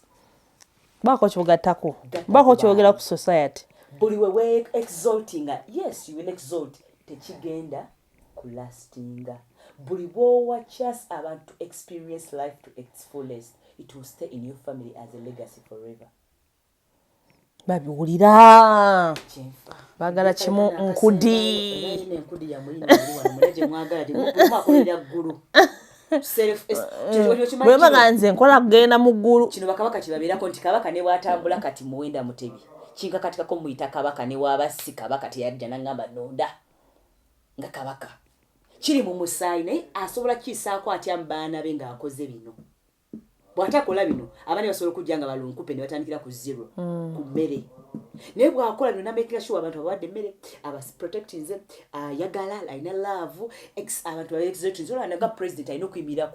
Bako kyogattako bako kyogera ku society buli wewe exalting yes you will exalt tekigenda kulastinga buli bwowa just abantu to experience life to its fullest it will stay in your family as a legacy forever. babiwulira kyenfa baagala kimu nkudi ine enkudi ya muyina oli wano muna gye mwagala temwakolera ggulu bwe baga nze nkola kugenda mu ggulu kino bakabaka kibabeerako nti kabaka ne bwatambula kati muwenda mutebi kinkakatikako muyita kabaka ne waabasi kabaka teyajja nangamba nonda nga kabaka kiri mu musaayi naye asobola kiisaako atya mu baana be ng'akoze bino bw'atakola bino abaana basobola okujja nga balunkupe ne batandikira ku zero ku mmere naye bw'akola bino namakinga sure abantu abawadde emmere abaprotectinze ayagala alina laavu abantu abaexotinze olwanaga president alina okuyimirira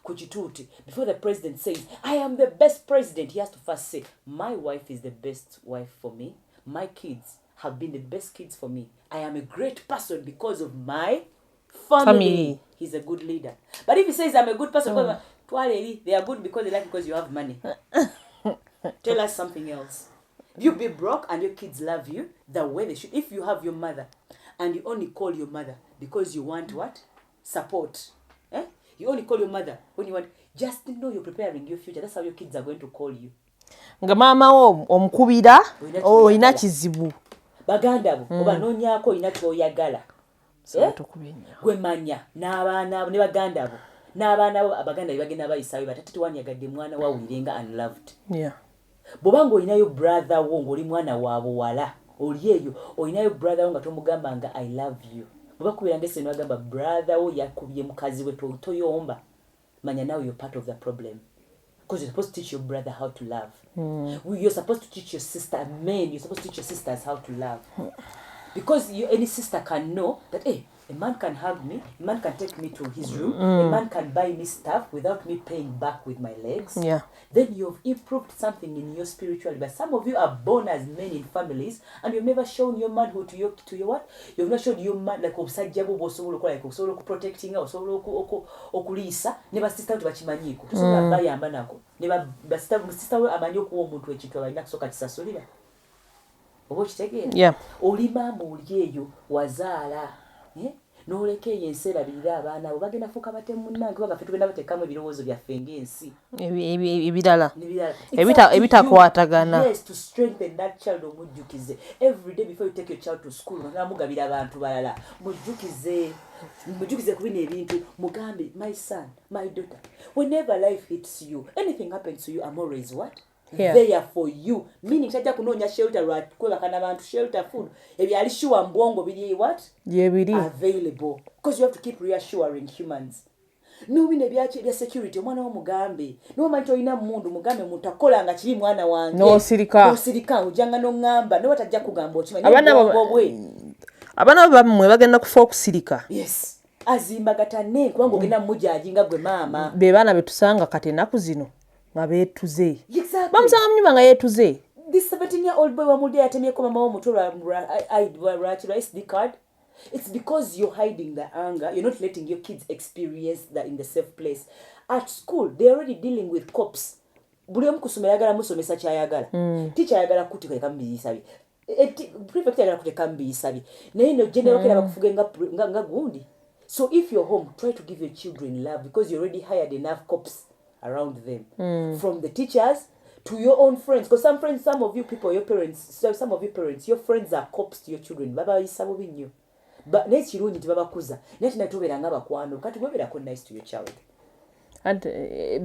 ku kituuti before the president says I am the best president he has to first say my wife is the best wife for me my kids have been the best kids for me I am a great person because of my family. He's a good leader. But if he says I'm a good person, they are good because they like because you have money. Tell us something else. You be broke and your kids love you the way they should. If you have your mother and you only call your mother because you want what? Support. You only call your mother when you want. Just know you're preparing your future. That's how your kids are going to call you. Nga mama wo omukubira oyina kizibu. Baganda bo obanonyako oyina kyoyagala. Gwe manya n'abaana ne baganda bo n'abaana bo abaganda bagenda bayisaayo batati wanyagadde mwana wawulirenga unloved. Bw'obanga olinayo brother wo ng'oli mwana wa buwala oli eyo olinayo brother wo nga tomugamba nga I love you bw'oba kubeera ng'ese n'agamba brother wo yakubye mukazi we toyomba manya now you're part of the problem because you're supposed to teach your brother how to love. You're supposed to teach your sister men you're supposed to teach your sisters how to love. Because any sister can know that, hey, a man can hug me, a man can take me to his room, a man can buy me stuff without me paying back with my legs. Then you've improved something in your spirituality. But some of you are born as men in families and you've never shown your manhood to your what? You've not shown your man like obsajjabu bosobola like osobola protecting osobola okulisa ne ba sister tubachimanyiko. Tusobola bayamba nako. Ne ba sister we amanyi okuwa omuntu ekintu abalina kusoka kisasulira. Oli maama oli eyo wazaala n'oleka eyo ensi erabirira abaana abo bagenda fuuka batemu munnange kubanga ffe tugenda bateekamu ebirowoozo byaffe ng'ensi ebirala ebitakwatagana. Yes, to strengthen that child omujjukize every day before you take your child to school namugabira abantu balala mujjukize ku bino ebintu mugambe my son my daughter whenever life hits you anything happens to you I'm always what? There for you meaning tajja kunoonya shelter lwakwebakana abantu shelter food ebyali sure mbwongo biri what available because you have to keep reassuring humans n'obino ebya security omwana wo mugambe n'omanyi tolina mundu mugambe mutakola nga kiri mwana wange n'osirika ojanga n'oŋŋamba n'oba tajja kugamba okimanyi abaana bammwe bagenda kufa okusirika. Yes azimbagatane kubanga ogenda mumujajinga gwe maama be baana betusanga kati ennaku zino nga beetuze bamusanga munyumba nga yeetuze. This 17-year-old boy wamulya yatemyeko mama w'omutwe lwa SD card. It's because you're hiding the anger. You're not letting your kids experience that in the safe place. At school, they're already dealing with cops. Buli omu kusomera ayagala musomesa kyayagala. Teacher ayagala kuteeka mubiyisabye. Prefect ayagala kuteeka mubiyisabye. Naye no gender bakera bakufuge nga gundi. So if you're home, try to give your children love because you already hired enough cops around them. From the teachers to your own friends. Because some of you people, your parents, your friends are cops to your children. Baba isabo binyo. But next you don't babakuza. Next na tubera nga bakwano. Kati webera ko nice to your child. And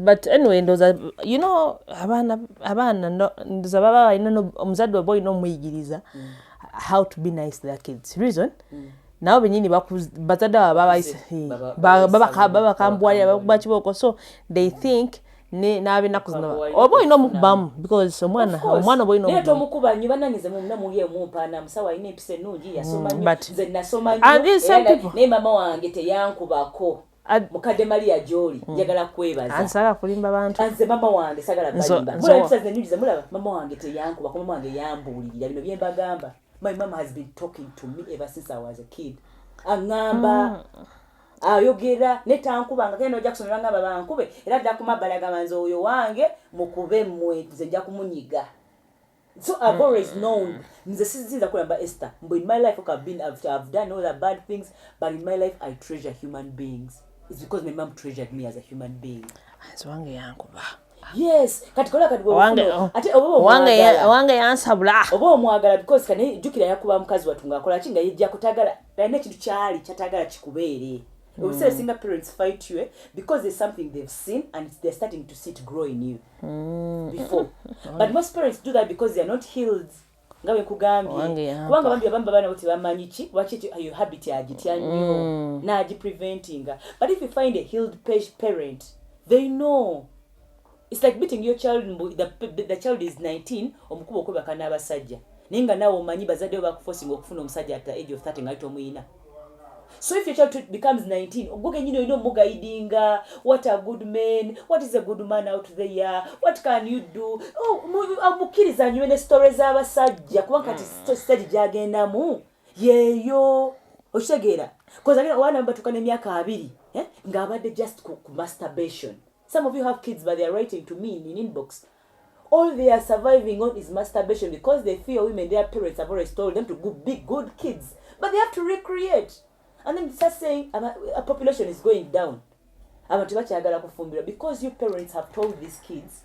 but anyway, those are, you know, abana ndoza baba ino omuzadde boy no muyigiriza how to be nice to their kids. Reason? Now benyini bazada baba kambwali bakiboko so they think nabe nakuzina obo ino mukubam because omwana boy no neto mukuba nyibananize mu namuye mumpana musawa ine epise nungi yasoma nze nasoma ne mama wange teyankubako mukadde Maria Joli njagala kwebaza ansaka kulimba bantu anze mama wange sagala balimba mula epise nungi mulaba mama wange teyankuba mama wange yambulira bino byemba gamba. My mom has been talking to me ever since I was a kid. Angamba ayogera netankubanga kene ojja kusomera ngamba bankube era dda kumabalaga manzo oyo wange mukube mmwe nze nja kumunyiga. So I've always known nze sizinza kulamba Esther but in my life I've done all the bad things but in my life I treasure human beings. It's because my mom treasured me as a human being. Anzo wange yankuba Yes, kati kola kati Wange- ate wange yansabula oba omwagala because kane jukira yakuba mukazi watunga akola kinga yijja kutagala naye kintu kyali kyatagala kikubeere. We say single parents fight you because there's something they've seen and they're starting to see it grow in you before. But most parents do that because they're not healed. Ngawe kugambye kubanga bambi abamba bana uti bamanyi ki waki your habit agitya nnyo na agi preventing. But if you find a healed parent, they know. It's like beating your child. The child is 19 omukuba okubaka n'abasajja ninga nawe omanyi bazadde bakuforcing okufuna omusajja at the age of 30 ngaito omuyina. So if your child becomes 19, ogoge nyino ino mugaidinga, what are good men, what is a good man out there, what can you do? Mukiriza nywe ne stories abasajja kubanga kati study jagenda mu yeyo oshegera because again one number tukane myaka 2 nga abadde just ku masturbation. Some of you have kids but they are writing to me in inbox. All they are surviving on is masturbation because they fear women their parents have always told them to be good kids, but they have to recreate. And then start saying a population is going down. Because you parents have told these kids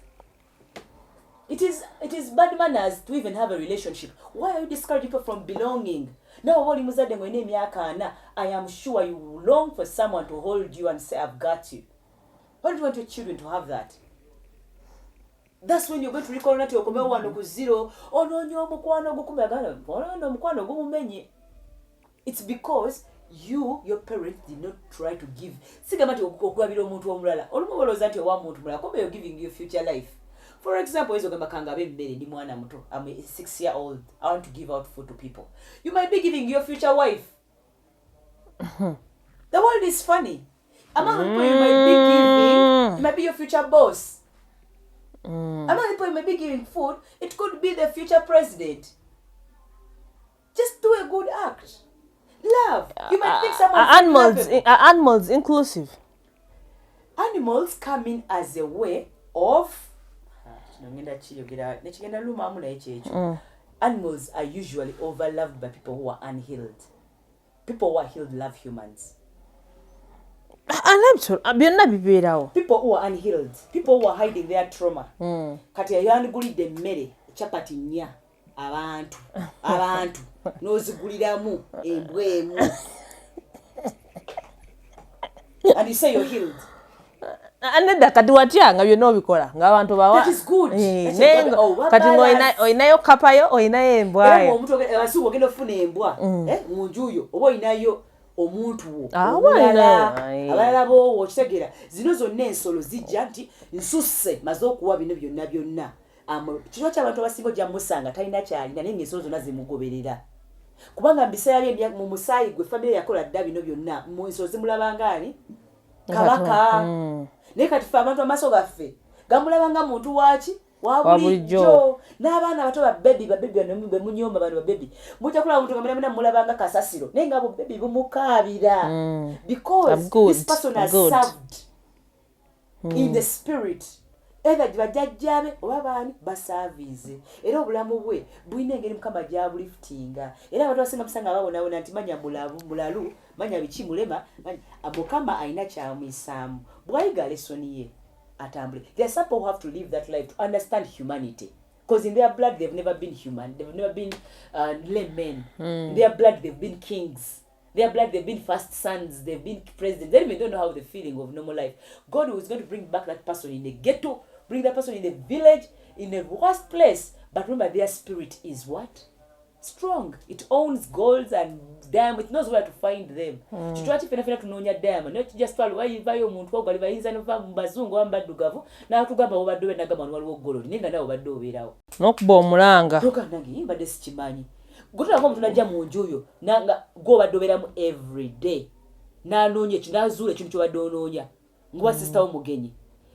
it is bad manners to even have a relationship. Why are you discouraging people from belonging? Now I am sure you long for someone to hold you and say I've got you. Why do you want your children to have that? That's when you're going to recall that you're coming 1 to 0. Oh no, it's because your parents did not try to give. You're giving you future life. For example, I'm a 6-year-old. I want to give out food to people. You might be giving your future wife. The world is funny. Among people you might be giving, it might be your future boss. Among people you might be giving food, it could be the future president. Just do a good act. Love. You might think someone animals inclusive. Animals come in as a way of animals are usually overloved by people who are unhealed. People who are healed love humans. People who are unhealed, people who are hiding their trauma. Kati yandugulidde emmere chapati nya abantu noziguliramu embwemu and you say you're healed. Aneda kati watyanga byonna obikola ng'abantu bawa. That is good. Kati oyinayo kapayo oyinayo embwayo. Era omuntu abasuuba ogenda ofuna embwa mu njuyo oba oyinayo omuntu wo abalala boowo kitegera zino zonna ensolo zijja nti nsusse maze okuwa bino byonna kikiwa ky'abantu abasinga ojja musanga talina kyalina naye ng'ensolo zonna zimugoberera kubanga mu biseera bye mu musaayi gwe famire yakola dda bino byonna mu ensolo zimulabangaani kabaka naye kati ffe abantu amaaso gaffe gamulabanga muntu waaki wabulijjo n'abaana abato babebi bano bemunyomba bano babebi mujja kulaba omuntu gamulabana mulabanga kasasiro naye nga abo bebi bumukaabira because this person has served in the spirit either bajjajjaabe oba baani basavize era obulamu bwe bulina engeri mukama gyabuliftinga era abantu basinga musanga babonabona nti manya mulalu manya biki mulema mukama alina kyamuyisaamu bwayiga lesoni ye atambule. There are some people who have to live that life to understand humanity because in their blood they've never been human, they've never been laymen. In their blood they've been kings, their blood they've been first sons, they've been presidents. They even don't know how the feeling of normal life. God was going to bring back that person in the ghetto, bring that person in the village, in the worst place, but remember their spirit is what? Strong. It owns golds and diamonds. It knows where to find them. Chitwati fena tunoonya diamond. Not just twali wayivayo omuntu ogwo alibayinza nova mu bazungu ambaddugavu n'atugamba obadde obe nagamba waliwo gold ninga nawe obadde obeerawo. N'okuba omulanga. Toka nange mbadde sikimanyi. Gutulako omuntu najja mu nju yo nanga gw'obadde obeeramu every day. N'anoonya ekintu n'azuula ekintu ky'obadde onoonya. Nguwa sister wo mugenyi.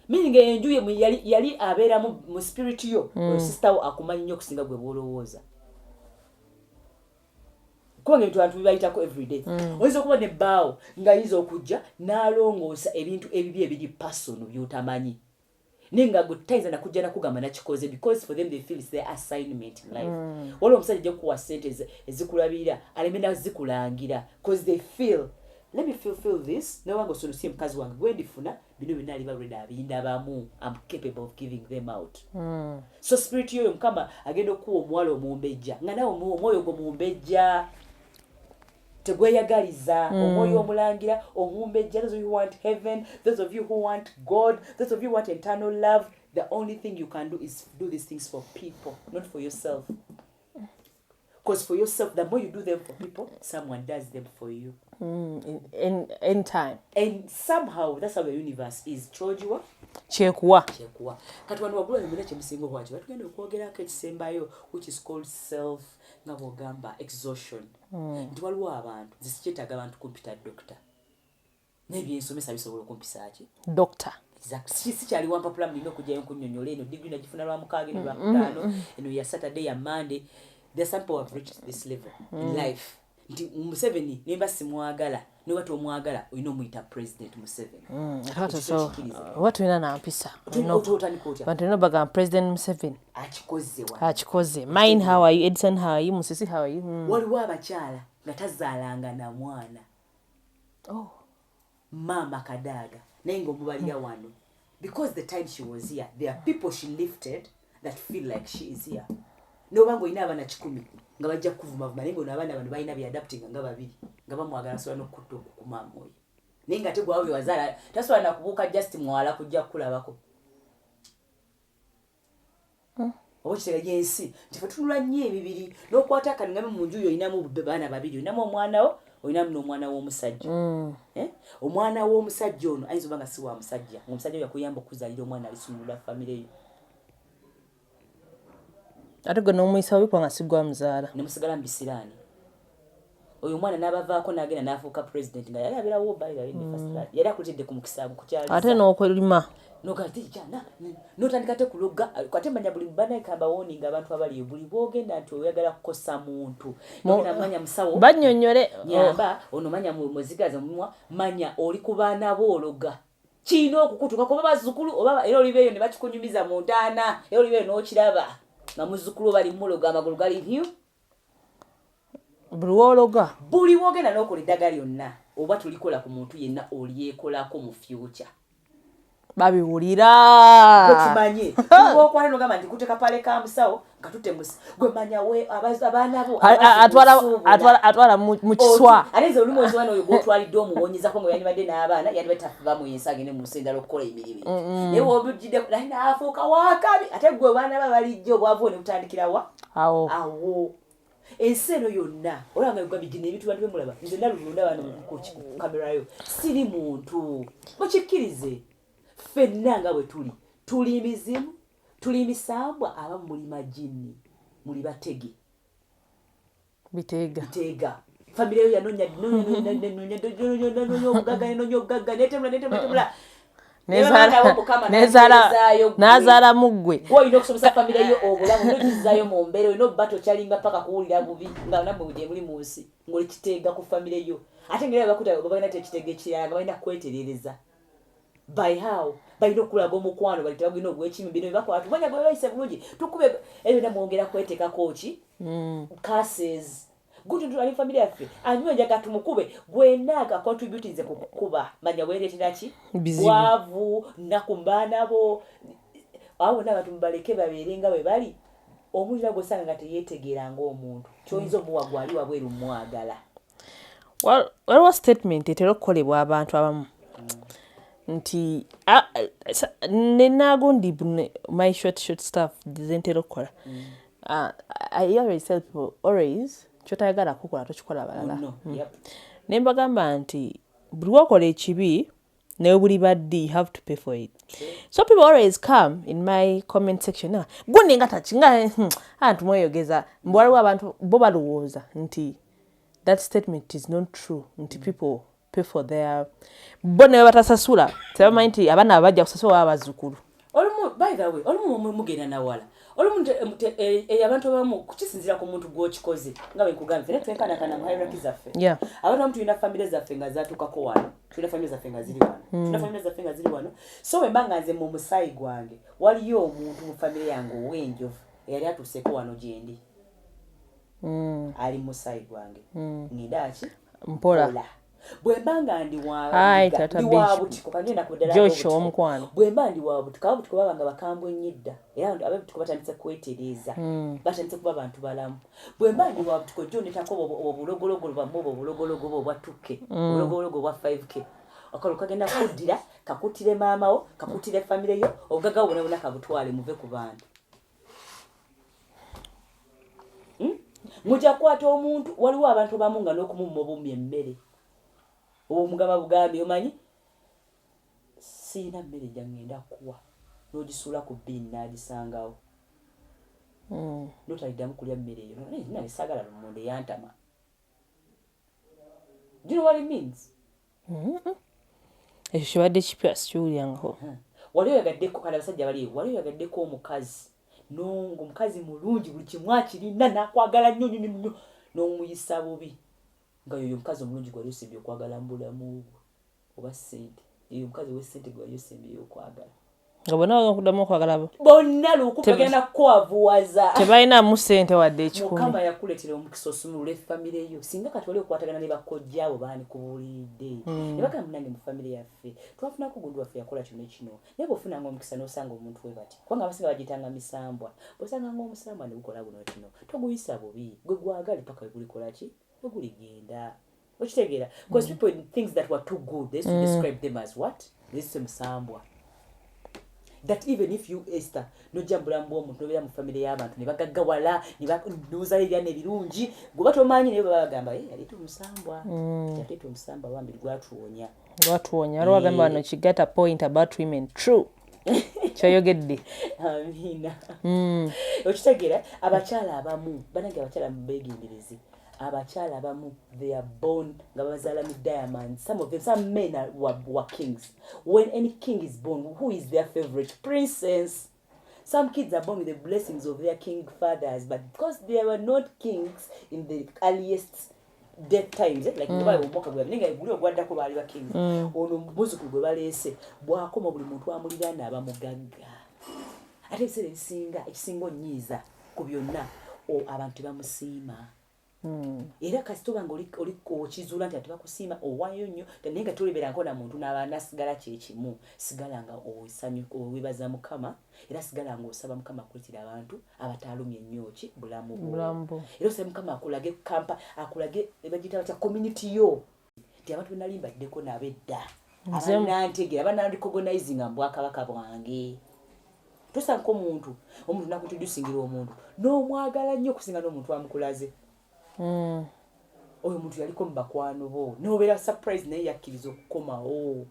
Meaning enju ye yali abeeramu mu spirit yo. Sister wo akumanyi nnyo okusinga gwe bw'olowooza. Kubanga ebintu abantu bibayitako everyday. Oyinza okuba ne bbaawo ng'ayinza okujja n'alongoosa ebintu ebibi ebiri personal by'otamanyi. Naye nga gwe tayinza nakujja nakugamba nakikoze because for them they feel it's their assignment in life. Waliwo omusajja ajja kukuwa ssente ezikulabirira aleme nazikulangira because they feel let me fulfill this no wango sono si mkazi wange gwe ndifuna bino binali bareda abinda bamu I'm capable of giving them out so spirit yoyo mkama agenda okuwa omwalo omumbejja nga nawe omwoyo gwo mumbejja tegweyagaliza omwoyo omulangira omumbejja. Those of you who want heaven, those of you who want God, those of you who want eternal love, the only thing you can do is do these things for people, not for yourself. Because for yourself, the more you do them for people, someone does them for you. In time. And somehow, that's how the universe is. Chojiwa? Chekuwa. Kati wanu wagula mbele chemusingo wachi. Watu gende ukuogera kechisembayo, which is called self-gamba exhaustion. Ntuwaluwa abantu. Zisichetaga abantu kumpita doctor. Nebi ensomesa bisobola kumpisa achi. Doctor. Exactly. Si chali wampa pula mlino kuja yonku nyonyole. Eno degree na jifuna lwa mukage ni lwa kutano. Eno ya Saturday ya Monday. There's some people who have reached this level in life. Nti Museveni nemba simwagala ne watu omwagala oyino muita president Museveni. Hata so watu ina na mpisa. Bantu no baga president Museveni. Achikoze. Mine how are you? Edson how are you? Musisi how are you? Waliwo abakyala nga tazaalanga na mwana. Oh. Mama Kadaga. Nengo mubalia wano. Because the time she was here, there are people she lifted that feel like she is here. No bango ina abana 10 nga bajja kuvuma nengo nabana bano bayina bi adapting nga babiri nga bamwagala so n'okutto kumama oyo nenga tegwawe wazala taswana kubuka just mwala kujja kulabako obuchira yensi tifatulula nnyo ebibiri n'okwata kaningame mu nju yo inamu bana babiri inamu omwanawo oyinamu n'omwana w'omusajja omwana w'omusajja ono ayinza banga si wa musajja omusajja yakuyamba okuzalira omwana alisumulula family yo. Atugo no muisa wipo nga sigwa mzala. Ne musigala mbisirani. Oyo mwana nabavaako nagenda nafuuka president nga yali abira wo bali bali ne first class. Yali akutidde ku mukisabu kukyali. Ate n'okwelima. Nogati jana. Notandikate kuloga kwate manya buli bana kamba woni nga abantu abali buli bogenda nti oyagala kukosa muntu. Nogenda manya musawo. Bannyonnyole nyamba ono manya muzigaza mumwa manya oli kubaana boologa. Kino okukutuka ko bazukulu oba era olibeyo ne bakikunyumiza mu ntaana. Era olibeyo n'okiraba. Na muzukulu bali muloga amagulu gali hiyo buliwologa buli wogena n'okola eddagala lyonna oba tulikola ku muntu yenna olyekolako mu future babiwulira tukimanye okwana nogamba nti kuteka pale ka musawo nga tutemusi gwe manya we abaana bo atwala mu kiswa aleze olumu nzwana oyo gwotwalidde omuwonyezako ngo yandibadde n'abaana yandibadde tafuba mu yensi agende mu lusenda lw'okukola emirimu naye w'olugidde naye n'afuuka wakabi ate gwe baana babalijjo obwavu ne butandikira wa awo ensi eno yonna olanga yogabijina ebintu bantu bemulaba nze nalulunda bano ku kamera yo siri muntu mukikkirize ffenna nga bwe tuli mizimu tuli misambwa aba muli majini muli batege bitega familia yo yanonya obugaga nezala mugwe oyina okusomesa familia yo obulamu nokizayo mu mbeera oyina obbato kyalinga paka kuwulira bubi nga namwe buje muli mu nsi ng'oli kiteega ku familia yo ate ngeri bakuta balina tekitega ekirala nga balina kweterereza by how balina okulaga omukwano bali tebagina ogw'ekimi bino bibakola tumanya gwe bayise bulungi tukube ebyo namwongera kweteekako ki curses gutuntu ali familia yaffe anywenja katumukube gwenaga contributize ku kukuba manya weeretera ki bwavu nakumbaana bo awo n'abantu mubaleke babeerenga bwe bali omulira gwosanga nga teyeetegeera ng'omuntu kyoyinza omuwa gwali wabweru mwagala waliwo statement etera okukolebwa abantu abamu nti nenagundi my short stuff zentera okukola I always tell people always kyotayagala kukola tokikola abalala ne mbagamba nti buli wakola ekibi naye buli badde you have to pay for it. So people always come in my comment section gundi nga takinga antu mweyogeza mbwaliwo abantu bo balowooza nti that statement is not true nti people pay for their bo ne batasasula tebamanyi nti abaana abajja kusasula abazukulu olumu by the way olumu mugenda nawala olumu abantu abamu kukisinzira ku muntu gw'okikoze nga bwe nkugambye ffe twenkana mu hierarchy zaffe abantu abamu tulina famire zaffe nga zaatukako wano tulina famire zaffe nga ziri wano so bwe mba nga nze mu musaayi gwange waliyo omuntu mu famire yange ow'enjovu eyali atuuseeko wano gye ndi ali mu musaayi gwange ngenda ki mpola bwembanga ndi Hai, Tata wabutiko kanyenda kudala Joshua omukwano. bwemba ndi wabutiko abutiko babanga bakambwe nyidda era ababutiko batandise kwetereza batandise kuba abantu balamu bwemba ndi wabutiko jone tako obulogologo bamwe obulogologo bwatuke obulogologo bwa 5k akalo kagenda kuddira kakutire maamawo kakutire family yo ogaga obona kabutwale muve ku bantu muja kwata omuntu waliwo abantu bamunga n'okumumma obumya emmere omugaba bugambi omanyi siina mmere gyangenda kuwa n'ogisula ku bbini n'agisangawo notaliddamu kulya mmere eyo nali saagala lumonde yantama. Do you know what it means? Ekyo kibadde kipya sikiwulyangako. Wali oyagaddeko kale abasajja bali wali oyagaddeko omukazi nongo omukazi mulungi buli kimu akirina n'akwagala nnyo n'omuyisa bubi nga yoyo omukazi omulungi gwali osembye okwagala mu bulamu oba ssente yoyo omukazi w'essente gwali osembye okwagala nga bonna bakuddamu okwagala bonna lukupu bagenda kukwavuwaza tebalinamu ssente wadde ekikumi. Mukama yakuleetera omukisa osumulula famire yo singa kati wali okwatagana ne bakojja abo baani kubuulidde ne bagamba munange mu famire yaffe twafunako gundi waffe yakola kino ekino naye bw'ofunanga omukisa n'osanga omuntu we bati kubanga abasinga bagiyitanga misambwa bw'osanganga omusambwa ne gukola buno kino toguyisa bubi gwe gwagale paka wegulikola ki weguligenda okitegeera because people things that were too good they used to describe them as what this musambwa that even if you Esther nojja mbulamu bw'omuntu nobeera mu famire y'abantu ne bagaggawala ne banuuza ebyana ebirungi gwe batomanyi naye babagamba yaleeta omusambwa yaleeta omusambwa wambiri gwatuwonya waliwo agamba wano she got a point about women true kyoyogedde amina okitegeera abakyala abamu banange abakyala mubeegendereze abakyala abamu they are born nga bazaala mu diamonds some men were kings. When any king is born, who is their favorite? Princess. Some kids are born with the blessings of their king fathers, but because they were not kings in the earliest death times, like omuwaka gwe ninga guli ogwaddako baali ba kings ono muzukulu gwe baleese bw'akoma buli muntu amuliraana aba mugagga ate ebiseera ekisinga onnyiiza ku byonna abantu bamusiima era kasitoba nga oli okizuula nti bakusiima owaayo nnyo naye nga toleberangako na muntu n'abaana sigala kyekimu sigala nga owebaza mukama era sigala nga osaba mukama akuletera abantu abataalumye nnyo ki bulamu bwo era osaba mukama akulage kampa akulage ebagiyita batya community yo nti abantu benalimbaddeko nabedda abanantegera abanandicogonizinga mu bwakabaka bwange tosanko omuntu nakutudusingira omuntu n'omwagala nnyo okusinga n'omuntu amukulaze oyo muntu yaliko mu bakwano bo nobeera surprise naye yakkiriza okukomawo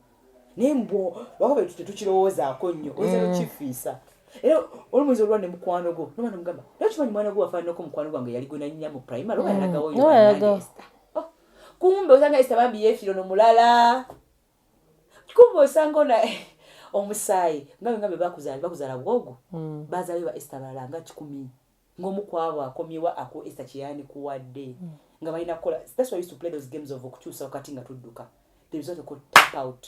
naye mbwo lwakaba tetukirowoozaako nnyo oyinza nokifiisa era olumuyinza olwa ne mukwano gwo noba nomugamba nakimanyi mwana gwe wafaananako mukwano gwange yali gwe nanyina mu primary oba yalagawo kumbe osanga Esther bambi yeefiro nomulala kumbe osanga ona omusaayi ngambe bakuzaala bwogo bazaale ba Esther balala nga 10 ng'omukwabo akomyewa ako Esther kyeyani kuwadde nga balina kukola. That's why I used to play those games of okukyusa wakati nga tudduka. There is what they call tap out.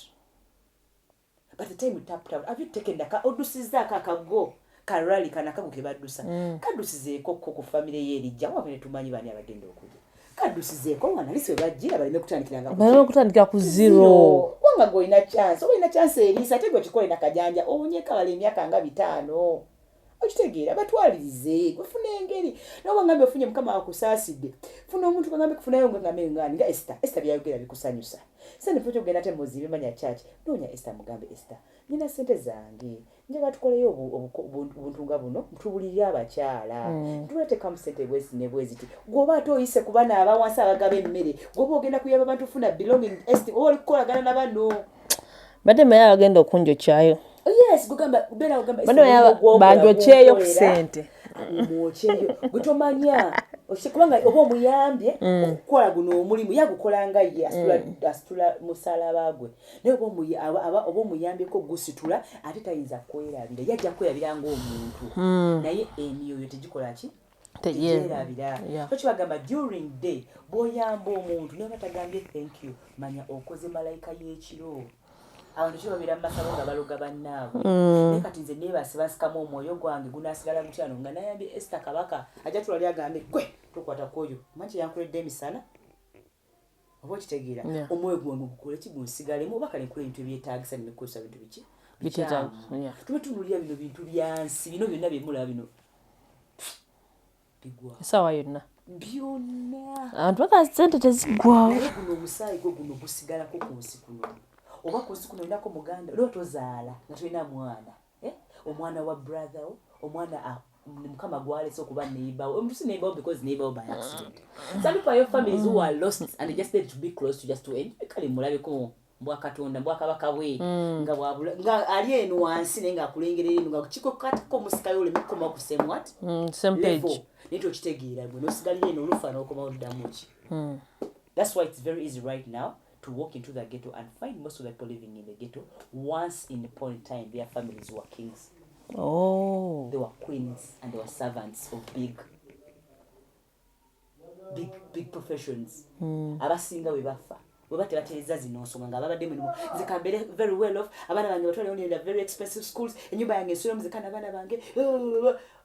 But the time you tapped out, have you taken that? Odusiza akago karali kanakago ke baddusa. Kadusizeeko ku family y'erijja wabene tumanyi bani abagenda okuja. Kadusizeeko wana liswe bajjira baleme kutandikira ku zero. Wanga goina chance. Oyina chance erisa tego kikola na kajanja. Onyeka bali emyaka nga 5. Okitegeera batwalirize kufuna engeri nawe ngambe ofunye mukama akusaasidde funa omuntu ngambe kufunayo ngambe ngani nga Esther byayogera bikusanyusa sene pocho genda te muzibe manya church nonya Esther mugambe Esther nina sente zange njagala tukoleyo obuntu nga buno mutubulirya abakyala tulete kam sente bwezi ne bweziti goba toyise kubana abawansi abagabe emmere goba ogenda kuyaba abantu funa belonging Esther oli kukolagana na bano bade maya agenda okunjo kyayo. Yes, gugamba bera ugamba banjo kyeyo ku ssente mwocheyo gutomanya oshikubanga obo muyambye okukola guno omulimu yagukolanga ye asitula musala bagwe naye obo muyambye ko gusitula ate tayinza kwerabira yajja kwerabira nga omuntu naye emiyoyo tegikola ki tegerabira okibagamba during day boyamba omuntu naye batagambye thank you manya okoze malayika y'ekiro abantu kyo babira masabo nga baloga bannaabwe naye kati nze neebasibasikamu omwoyo gwange gunasigala gutyano nga nayambye Esther Kabaka ajja tulali agambe gwe tukwata koyo manchi yankuledde emisana oba kitegeera omwoyo gwange gukole kigunsigalemu oba kale nkole ebintu ebyetaagisa nemikosa bintu biki tube tunulira bino bintu byansi bino byonna byemulaba bino bigwa esawa yonna byonna abantu baka sente tezigwawo naye guno omusaayi gwo guno gusigalako ku nsi kuno oba ku nsi kuno olinako muganda olwo tozaala nga tolina mwana omwana wa brother wo omwana mukama gwalese okuba neighbor omuntu si neighbor because neighbor by accident some people are your families who are lost and they just need to be close to just to end kale mulabeko mbwa katonda mbwa kabaka bwe nga bwabula nga ali eno wansi nenga akulengera eno nga kiko katako musikayo ole mukoma ku same what same page nito kitegeera bwe no sigalire eno olufana okoma oludamuki that's why it's very easy right now to walk into the ghetto and find most of the people living in the ghetto once in a point in time their families were kings. They were queens and they were servants of big professions. Abasinga we bafa. We batebatereza zino nsonga nga babadde mu zikambere very well off abana bange batwale on in very expensive schools enyumba yange nsolo muzikana abana bange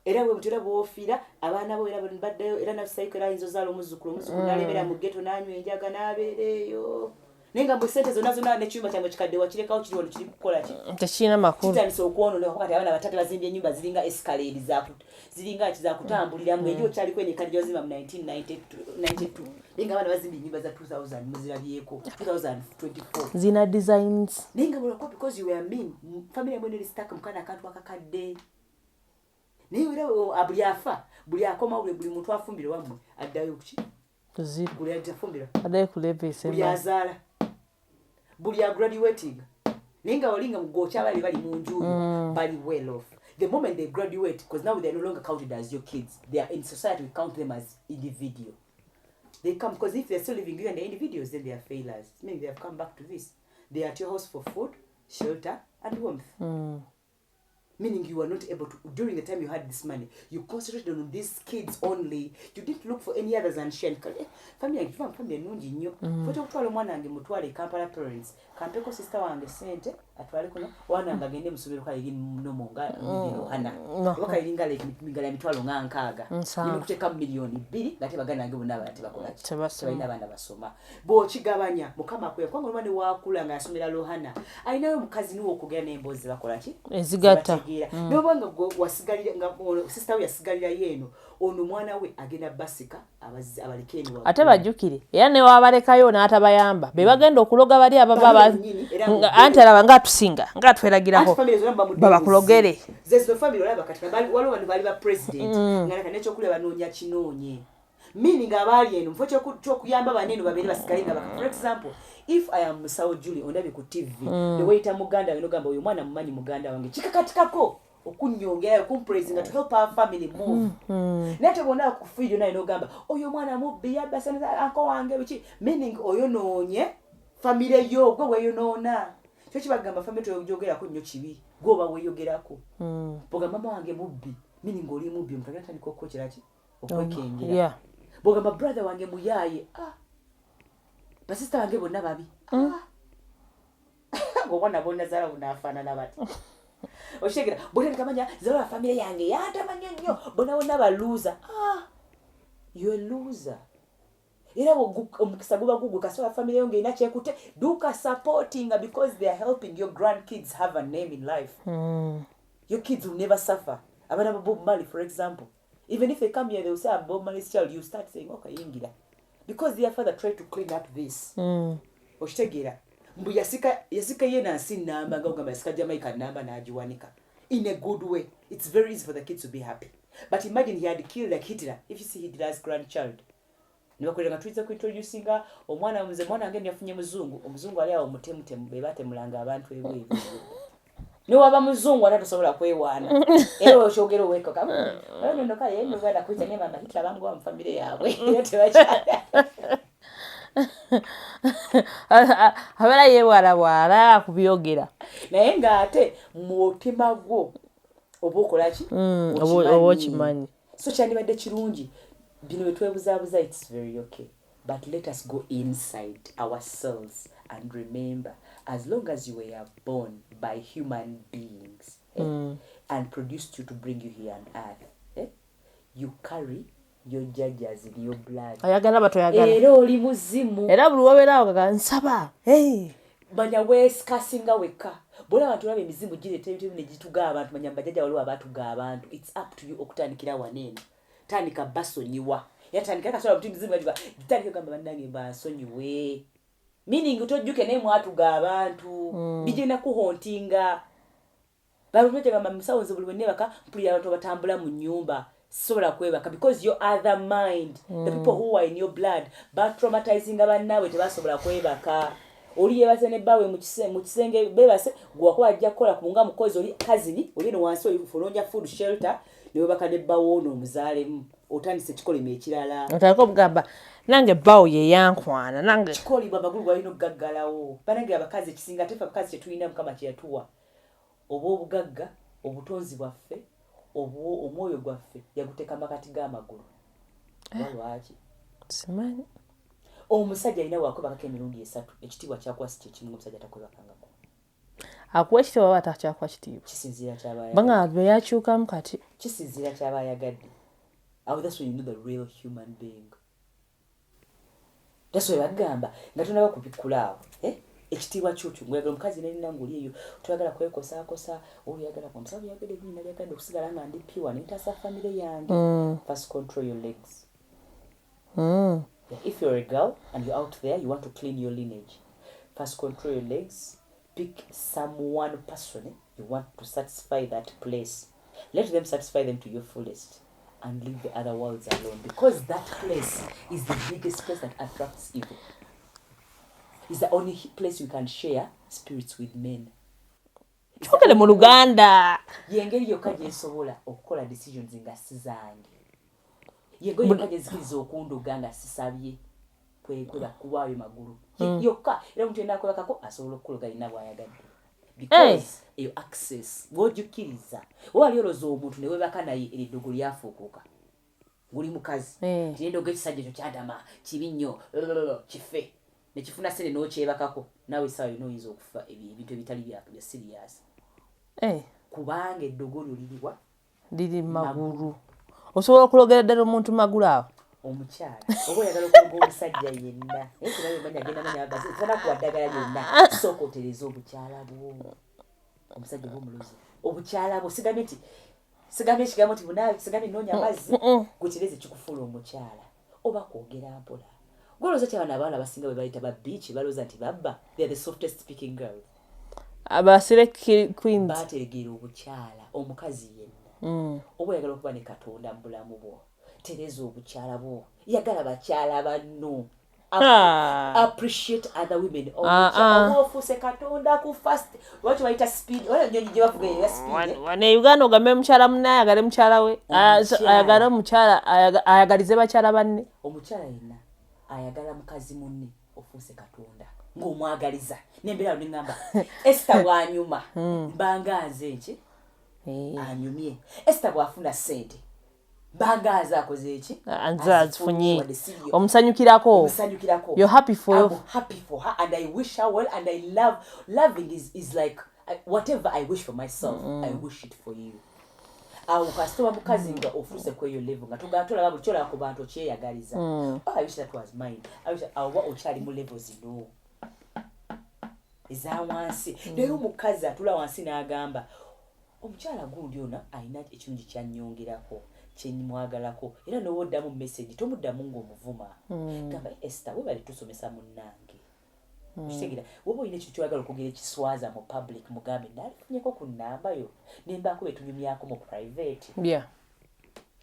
era bwe butera bwofira abana bo era baddeyo era na psycho era inzo zalo muzukulu nalebera mu ghetto nanywe enjaga nabereyo nenga mu sente zona ne chumba cyangwa kikadde wakirekawo kiri wano kiri kukola ki tekina makulu kitandise okwono wakati abana batatu bazimbye ennyumba ziringa escalade ziringa kizakutambulira mu ejo kyali kwenye kadi yozima mu 1992 nenga abana bazimbye ennyumba za 2000 muzirabyeko 2024 zina designs nenga mulako because you were mean family yamwe ne stack mukana akantu akakadde niwe abulyafa buli akoma buli muntu afumbire wamwe addayo kuki tuzira buli afumbira addayo kulebese buli azala buli graduating ninga olinga mugocha bali mu njuyo bali well off the moment they graduate because now they're no longer counted as your kids they are in society we count them as individual they come because if they're still living you and the individuals then they are failures meaning they have come back to this they are at your house for food shelter and warmth meaning you were not able to during the time you had this money you concentrated on these kids only you didn't look for any others and share family nungi nnyo foto kutwala omwana wange mutwale Kampala parents kampeko sister wange sente atwale kuno wana ngagende musubiro kale yin nomo nga milioni hana waka ilinga like mingala mitwalo nga nkaga ni kuteka milioni 2 ngate bagana nge bonna bati bakola kibaina bana basoma bo kigabanya mukama kwe kwangu omwana wakula nga asomera Lohana ayinayo mukazi niwo okugera n'embozi bakola ki ezigata nobanga wasigalira nga sister we yasigalira yeno ono mwana we agenda basika abalikeni wa ate bajukire era ne wabalekayo n'atabayamba be bagenda okuloga bali ababa anti alaba nga tusinga nga tweragiraho baba kulogere zezo family olaba kati bali walo bali ba president ngana kanecho kule banoonya kinonye meaning abali eno mfo kyo kuyamba banene babiri basigalinga baka for example if I am Dr.Julie ondabe ku TV the way ta muganda we no gamba uyu mwana mumanyi muganda wange kikakatikako okunyongera kumpraising to help our family move nate bona ku video nayo no gamba oyo mwana mubbi yabasana anko wange bichi meaning oyo nonye family yo gwe weyo nona cyo kibagamba family to yogera ko nnyo kibi goba weyogerako boga mama wange mubbi meaning oli mubbi mutagata niko kochera ki okwekengera boga my brother wange muyaye basista wange bonna babi ngobona bona zara unafana nabati oshegera bona kamanya zara family yange yatamanya nnyo bona bona ba loser you a loser era omukisa guba gugu kasola family yange inachekute duka supporting because they are helping your grandkids have a name in life your kids will never suffer abana Bob Marley for example even if they come here they will say I'm Bob Marley's child you start saying okay yingira because their father tried to clean up this oshtegera mbu yasika yena sinamba ngogamba yasika Jamaica namba na ajiwanika in a good way it's very easy for the kids to be happy but imagine he had killed like Hitler if you see Hitler's grandchild nibakwera ngatwiza ku introducinga omwana muze mwana ngeni yafunye omuzungu ali awo mutemutemu bebate mulanga abantu ebwe no waba muzungu atatosobola kwewana ewe oshogero weko kama wewe ndo kale yendo bwana kuita ne mama Hitler bangu wa family yawe yote wacha abala yewala kubyogera naye nga ate mutima gwo obukola ki obo kimanyi so kyandibadde kirungi bino betwebuzabuza it's very okay but let us go inside ourselves and remember as long as you were born by human beings and produced you to bring you here on earth you carry your judges in your blood ayagala batoyagala era oli muzimu era buli wabeerawo gaga nsaba manya weesikasinga wekka bw'ola abantu laba emizimu gireeta ebintu ne gituga abantu manya bajjajja waliwo abatuga abantu it's up to you okutandikira waneeno tandika basonyiwa era tandika kasobola buti emizimu gagiba gitandika ogamba bannange bansonyiwe meaning tojjuke naye mwatuga abantu bigenda kuhontinga balumete gamba musawo nze buli bwe nebaka mpulira abantu batambula mu nnyumba sobola kwebaka because your other mind the people who are in your blood traumatizing abannaabwe tebasobola kwebaka oli yebase ne bawe mu kisenge bebase gwakuba ajja kukola kubunga mukozi oli kazini oli no wansi olifulonja food shelter ne baka ne bawo ono omuzaalemu otandise kikolima ekirala otandika okugamba nange bawo ye yankwana nange kikolibwa amagulu galina okugaggalawo banange abakazi ekisinga tefe abakazi tetulina mukama kye yatuwa oba obugagga obutonzi bwaffe omwoyo gwaffe yaguteeka makati g'amagulu lwaki simanyi omusajja alina wakwebakako emirundi 3 ekitiibwa kyakwasi kyekimu omusajja takwebakangako akuwa ekitiibwa baba takyakuwa kitiibwa kisinziira kyaba banga beyakyukamu kati kisinziira kyaba ayagadde that's when you know the real human being that's why bagamba nga tonaba kubikulaawo ekitiibwa kyokyo nguyagala omukazi nalina nguli eyo toyagala kwekosaakosa oyagala omusawo yagadde buli nali yagadde okusigala nga ndi piwa nentaasa famire yange first control your legs if you're a girl and you're out there you want to clean your lineage first control your legs pick someone person you want to satisfy that place let them satisfy them to your fullest and leave the other worlds alone because that place is the biggest place that attracts evil. It's the only place you can share spirits with men. Tukale mu Luganda. Yengeri yokka gye nsobola okukola decisions nga sizange. Yengeri yokka gye nzikiriza okunduga nga sisabye kwekuba kuwaayo magulu. Yokka era omuntu yenna akolakako asobola okukola alina bw'ayagadde. Because your access bw'ojjukiriza wali oloza omuntu ne weebaka naye eriddogo lyafuukuuka nguli mukazi tiyendogo ekisajja ekyo kyadama kibi nnyo kife nekifuna sente n'okyebakako naawe essaawa yonna oyinza okufa ebintu ebitali bya serious kubanga eddogo lyo liriwa liri magulu osobola okulogera ddala omuntu magulu awo omukyala oba oyagala okuloga omusajja yenna naye tenaye agenda manya tana kuwaddagala lyonna sooka otereza obukyala bwo omusajja oba omulozi obukyala bwo sigamye ekigambo ti bunaawe sigamye noonya amazzi gutereze kikufuula omukyala oba kwogera mpola gwolooza ti abaana abaana abasinga bwe bayita ba biiki balooza nti babba they are the softest speaking girls abasire queens baategeera obukyala omukazi yenna oba oyagala okuba ne katonda mu bulamu bwo tereza obukyala bwo yagala bakyala banno appreciate other women ofuuse katonda ku fast lwaki bayita speed wala nyonyi gye bavuga ya speed wane Uganda ogambe mukyala munnaye ayagale mukyala we ayagala omukyala ayagalize bakyala banne omukyala yenna ayagala mukazi munne ofuuse katonda ng'omwagaliza nembeera neŋŋamba Esther bw'anyuma mbanganze nki anyumye Esther bw'afuna ssente mbangaza akoze eki azifunye omusanyukirako you're happy for I'm happy for her and I wish her well and I loving is like whatever I wish for myself I wish it for you awo kasitoba mukazi nga ofuuse kweyo level nga tolaba buli kyolaba ku bantu okyeyagaliza I wish that was mine awo okyali mu level zino eza wansi naye omukazi atula wansi n'agamba omukyala gundi ona alina ekirungi kyanyongerako kyenyimwagalako era n'owoddamu message tomuddamu ng'omuvuma gamba Esther we bali tusomesa munnange kitegeera woba olina ekintu kyoyagala okugera ekiswaza mu public mugambe nalifunyeko ku nnamba yo nembaako betunyumyako mu private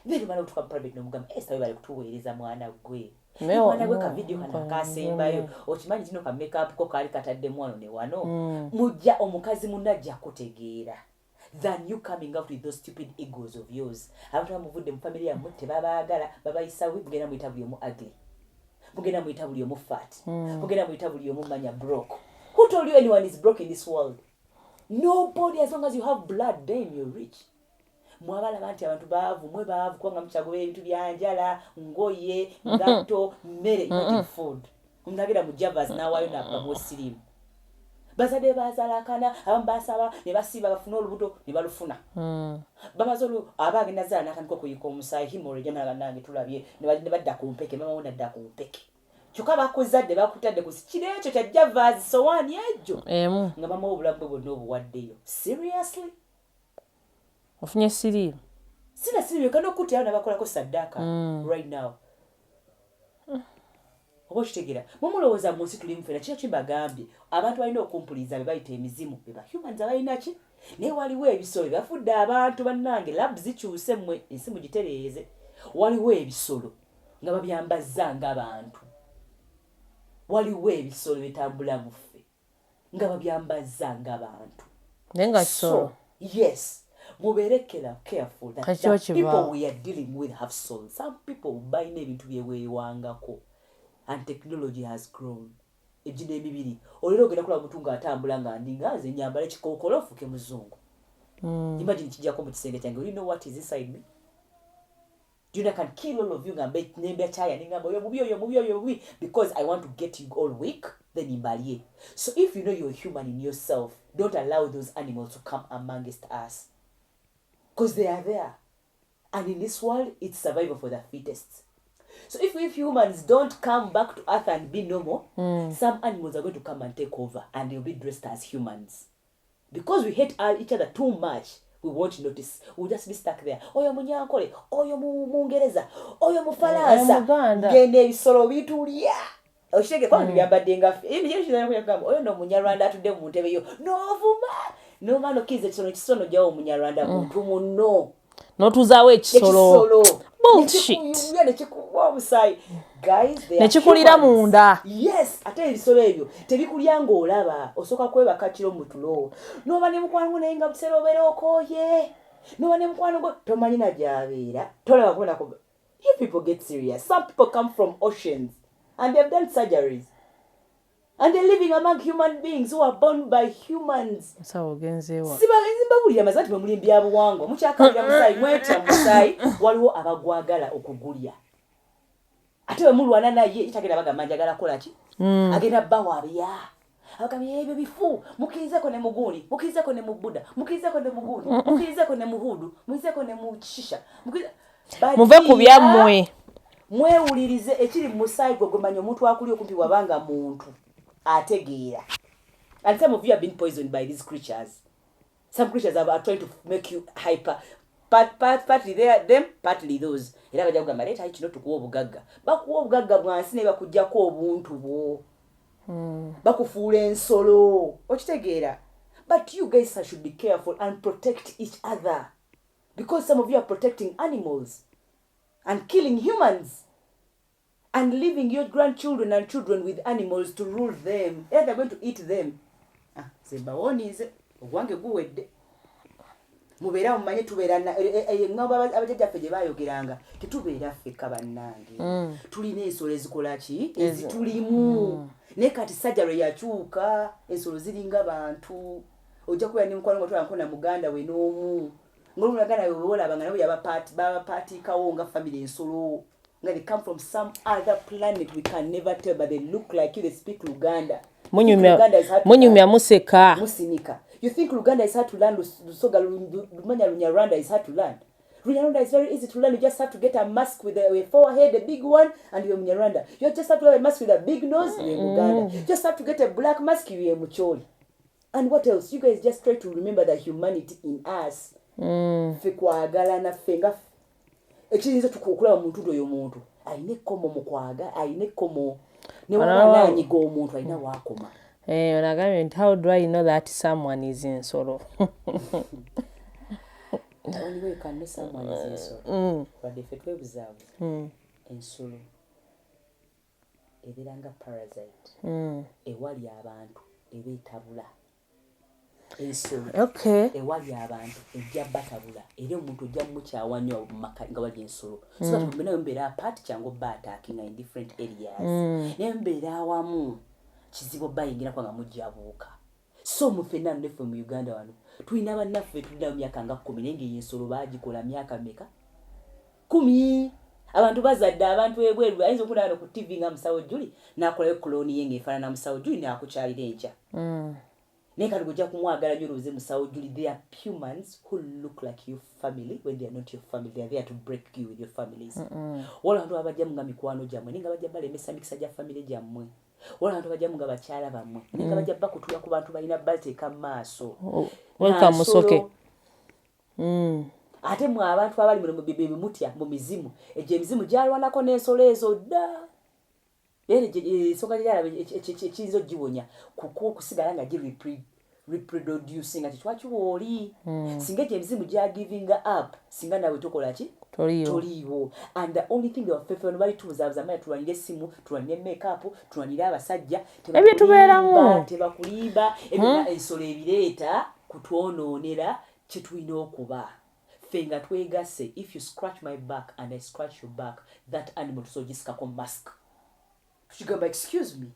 then mala otuka mu private nomugamba Esther we bali kutuweereza mwana gwe mwana gwe ka video kana kasembayo okimanyi kino ka makeup ko kaali kataddemu wano ne wano mujja omukazi munajja kutegeera than you coming out with those stupid egos of yours. Abantu bamuvudde mu family yammwe tebabaagala babayisa mugenda muyita buli omu ugly mugenda muyita buli omu fat mugenda muyita buli omu manya broke. Who told you anyone is broke in this world? Nobody, as long as you have blood then you're rich. Mwagala banti abantu baavu mwe baavu kwanga mukyagobe ebintu byanjala ngoye ngato mmere not food. Mnagira mu Javas nawayo na babo sirimu bazadde bazalakana abamu basaba ne basiba bafuna olubuto ne balufuna bamaze abagenda zaala nakandika okuyika omusaayi hemorrhage nange tulabye ne badda ku mpeke mama wo nadda ku mpeke kyokka bakuzadde bakutadde ku kiro ekyo kyajja vaazi sowaani ejo nga mama wo obulamu bwe bwonna obuwaddeyo. Seriously ofunye siriimu sina siriimu kana okutyawo nabakolako saddaaka right now. Oba okitegeera mumulowooza mu nsi tulimu fena kino kimbagambye abantu balina okumpuliza be bayita emizimu be ba humans abalina ki naye waliwo ebisolo byafudde abantu bannange labu zikyuse mmwe ensi mugitereeze waliwo ebisolo nga babyambazza ng'abantu waliwo ebisolo bitambula mu ffe nga babyambazza ng'abantu naye nga kisolo yes mubeere careful that people we are dealing with have souls. Some people balina ebintu byeweewangako and technology has grown. Ejina emibiri olero ogenda kulaba omuntu ng'atambula nga ndingaze nyambala ekikookolo ofuke muzungu. Imagine kijjako mu kisenge kyange. You know what is inside me? Do you know I can kill all of you ngambe nembe chaya ningamba oyo mubi because I want to get you all weak then imbalie. So if you know you're human in yourself, don't allow those animals to come amongst us because they are there, and in this world it's survival for the fittest. So if humans don't come back to earth and be normal, some animals are going to come and take over and they'll be dressed as humans. Because we hate each other too much, we won't notice. We'll just be stuck there. Oyo munyankole, oyo mungereza, oyo mufalansa. Gende ebisolo bitulya. Oshege kwa byambadde nga ebi yeshira yakugamba oyo no munyarwanda atudde mu ntebe yo. Novuma. No mano kize kisono jawo munyarwanda muntu munno. Notuzaawo ekisolo. Bullshit. Guys, they nekikulira munda. Yes, ate ebisolo ebyo tebikulya ng'olaba osooka kwebaka kiro mutulo noba ne mukwano naye nga busero obeera okooye noba ne mukwano go tomanyi na gy'abeera tolaba kubona ko. You people get serious. Some people come from oceans and they've done surgeries and they're living among human beings who are born by humans. Sawa ogenzeewa mbabulira mazati bwe mulimbi abuwangwa mukyakalira musaayi mwetya musaayi waliwo abagwagala okugulya ate bwe mulwana naye kitagenda bagamba njagala kola ki agenda bawabya abagamba ebyo bifu mukirizeko ne muguni mukirizeko ne mubuda mukirizeko ne muguni mukirizeko ne muhudu mukirizeko ne mushisha muve ku byammwe mwewulirize ekiri mu musaayi gwe gumanya omuntu akuli okumpi wabanga muntu ategeera. And some of you have been poisoned by these creatures. Some creatures are trying to make you hyper. Partly them, partly those. Era bajja kugamba leeta kino tukuwa obugagga. Bakuwa obugagga bwansi ne bakuggyako obuntu bwo. Bakufuula ensolo. Okitegeera. But you guys should be careful and protect each other. Because some of you are protecting animals and killing humans. And leaving your grandchildren and children with animals to rule them. Yeah, they're going to eat them. Zebawonize ogwange guwedde mubeera mumanye tubeera ngamba abajjajjaffe gye baayogeranga tetubeera ffekka bannange tulina ensolo ezikola ki ezitulimu naye kati sajjalo yakyuka ensolo ziringa bantu ojja kubeera ne mukwano nga twalanko na muganda we n'omu ng'olulagana we olabanga nabo yabapaatiikawo nga family ensolo nga they come from some other planet we can never tell but they look like you, they speak Luganda. Munyumya museka. Musinika. You think Luganda is hard to learn? Lusoga Lunyarwanda is hard to learn. Lunyarwanda is very easy to learn. You just have to get a mask with a forehead, a big one, and you're Munyarwanda. You just have to have a mask with a big nose, you're Luganda. You just have to get a black mask, you're Mucholi. And what else? You guys just try to remember the humanity in us. Fekwagalana fenga. Ekiyinza tukulaba omuntu oyo omuntu ayina ekkomo mu kwaga ayina ekkomo ne wananyiga omuntu ayina waakoma. Onagambye nti how do I know that someone is ensolo? Only way you can know someone is ensolo. But if twebuzaabuza ensolo ebeera nga parasite ewali abantu ebeetabula. Okay. Ewali abantu ejja batabula era omuntu ojja mukyawa nnyo mumaka nga wali ensolo so that mbeera mbeera apart kyangu attacking in different areas naye mbeera awamu kizibu bayingira kwanga mujjabuuka so mufenna nnefe mu Uganda wano tulina bannaffe tulina myaka nga 10 naye ng'ensolo baagikola myaka meka 10 abantu bazadde abantu ebweru ayinza okulaba ku TV nga musawo Julie n'akolayo koloni ye ng'efaanana musawo Julie n'akukyalira enkya Neka lugoja kumwagala nyo luze musawo Julie, there are humans who look like your family when they are not your family. They are there to break you with your families. Wala ndo abajja nga mikwano jamwe ninga bajja balemesa mikisa ja family jamwe. Wala ndo bajja nga bakyala bamwe ninga bajja bakutula ku bantu balina bateeka maaso. Welcome musoke. Ate mwa abantu abali mu bibi mutya mu mizimu eje emizimu gyalwanako n'ensolo ezo dda. Soka yala ekizo giwonya kusigala nga reproducing ati twakiwoli singa emizimu gya giving up singa nawe tokola ki toliwo. And the only thing they were faithful nobody tuzabuza maya tulwanire simu tulwanire makeup tulwanire abasajja tebakulimba ebyo ensolo ebireeta kutwonoonera kyetulina okuba fenga twegase. If you scratch my back and I scratch your back, that animal so jisikako mask. She go, excuse me,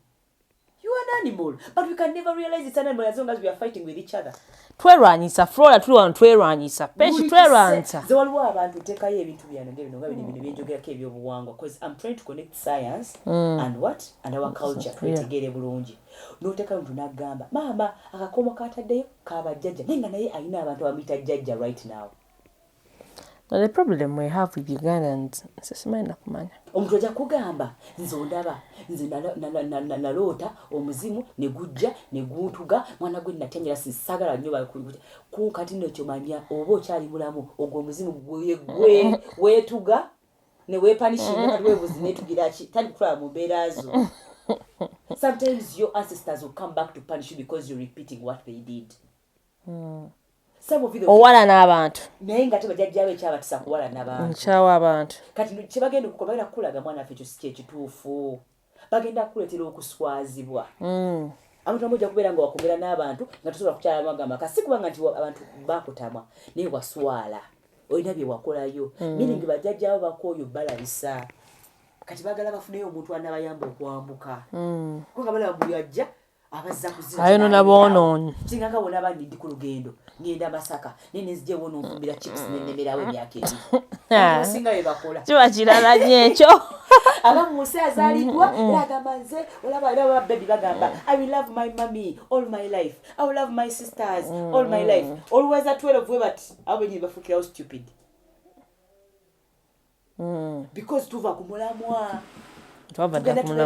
you are an animal, but we can never realize it's an animal as long as we are fighting with each other. Twerwanyisa flora twerwanyisa peshi twerwanyisa zewaliwo abantu tekayo ebintu byange bino nga bino byenjogerako ebyobuwangwa because I'm trying to connect science and what and our culture twetegere bulungi. Noteka muntu nagamba mama akakomo kataddeyo kabajjajja nenga naye ayina abantu abamuyita jjajja right now. The problem we have with Ugandans simanyi kumanya omuntu ajja kugamba nze ondaba nze naloota omuzimu ne gujja ne guntuga mwana gwe natenjera sisagala nnyo bakulikuta ku kati n'ekyo manya oba okyali mulamu ogwo omuzimu gwe weetuga ne weepanishinga kati weebuzi neetugira ki tali kutwala mu mbeera zo. Sometimes your ancestors will come back to punish you because you're repeating what they did. Owala n'abantu naye nga tebajjajjawo ekyabatisa kuwala n'abantu nkyawa abantu kati kyebagenda okukola bagenda kukulaga mwana waffe ekyo si kyekituufu bagenda kukuleetera okuswazibwa. Abantu bamujja kubeera nga wakomera n'abantu nga tosobola kukyala magamba kasi kubanga nti abantu bakutamwa naye waswala olina bye wakolayo meaning bajjajjawo bakooyo balabisa kati bagala bafuneyo omuntu anabayamba okwambuka kubanga balaba buli ajja abazza kuzira ayo naboonoonyi kinga nga bona abandi ku lugendo ngenda Masaka nene nzije wona onfumbira chips nenemerawo emyaka ebiri singa yebakola kiba kirala nnyo ekyo abamu musi azaalibwa era agamba nze olaba baby bagamba I will love my mommy all my life, I will love my sisters all my life. Always at 12 we but abo nyi bafukira stupid because tuva kumulamwa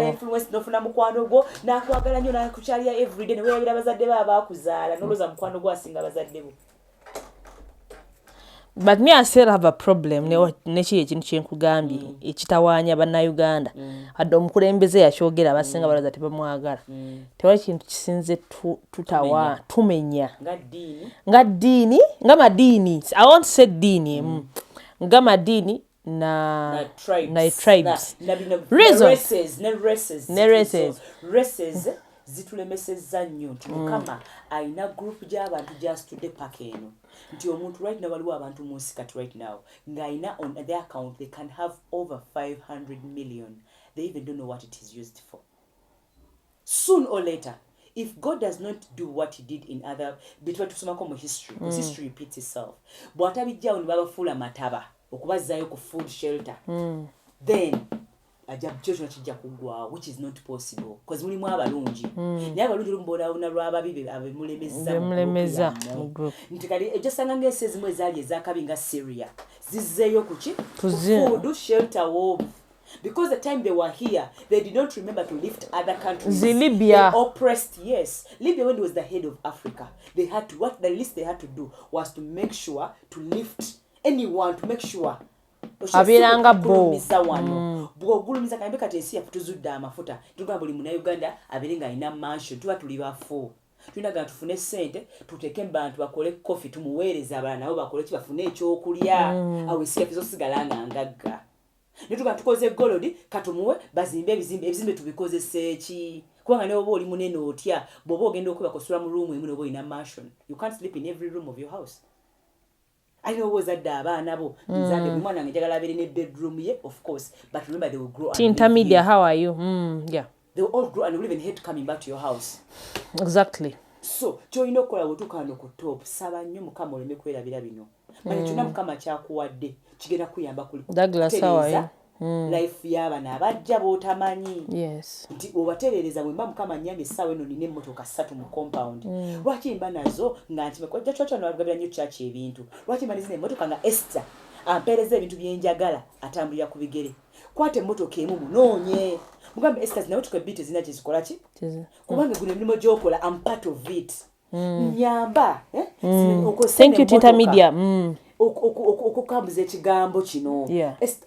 influence nofuna mukwano gwo nakwagala nnyo nakukyalira everyday ne weeyabira abazadde baba akuzaala noloza mukwano gwo asinga abazadde bo. But me I still have a problem nekiri ekintu kyenkugambye ekitawaanya bannayuganda adde omukulembeze yakyogera abasinga balaza tebamwagala tewali kintu kisinze tutawa tumenya nga ddiini nga madiini I won't say ddiini nga madiini na tribes races zitulemeseza nnyo nti mukama ayina group gy'abantu gy'asitudde paka eno nti omuntu right now waliwo abantu mu nsi kati right now ng'ayina on their account they can have over 500 million. They even don't know what it is used for. Soon or later, if God does not do what he did in other between tusomako mu history because history repeats itself bw'atabijjawo ne babafuula mataba okubazaayo ku food shelter then ajabjojo kijja kugwa which is not possible because mulimu abalungi naye abalungi lumbonaona lw'ababi abemulemeza nti kali ejosanga ng'esezimu ezaali ezakabi nga Syria zizzeeyo kuki food shelter warmth. Because the time they were here, they did not remember to lift other countries. Libya. They oppressed, yes. Libya, when it was the head of Africa, they had to, what the least they had to do was to make sure to lift anyone, to make sure. Abiranga bo. Bw'ogulumiza kambe kati ensi yafutuzudde amafuta. Tugamba buli Munnayuganda abeerenga alina mansion, tuba tuli bafu. Tunaga tufune ssente, tuteeke bantu bakole coffee tumuweereza abalala nabo bakole ki bafune ekyokulya. Awo ensi yafizo sigala nga ngagga. Netuga tukoze golodi katumuwe bazimbe ebizimbe tubikozese eki kubanga ne obo oli munene otya bobo ogenda okuba kosula mu room emu nobo ina mansion. You can't sleep in every room of your house. I know was that abaana bo nzambe mwana njagala abere ne bedroom ye of course but remember they will grow up. Intermediate, how are you? Yeah. They will all grow and will even hate coming back to your house. Exactly. So kyolina okukola wotukano ku top saba nnyo mukama oleme kwerabira bino. Manya kyonna mukama kyakuwadde kigenda kuyamba kuli Douglas, how are you? life y'abaana abajja b'otamanyi Yes. nti obatereereza bwe mba mukama nnyambye essaawa eno nina emmotoka 3 mu compound lwaki mba nazo nga nti mekojja kyokyo nabagabira nnyo kyaki ebintu lwaki mba nizina emmotoka nga Esther ampeereza ebintu byenjagala atambulira ku bigere kwata emmotoka emu munoonye mugambe Esther zina emmotoka ebbiri tezina kyezikola ki kubanga guno emirimu gy'okola am part of it nyamba thank you Tita Media okukambuza ekigambo kino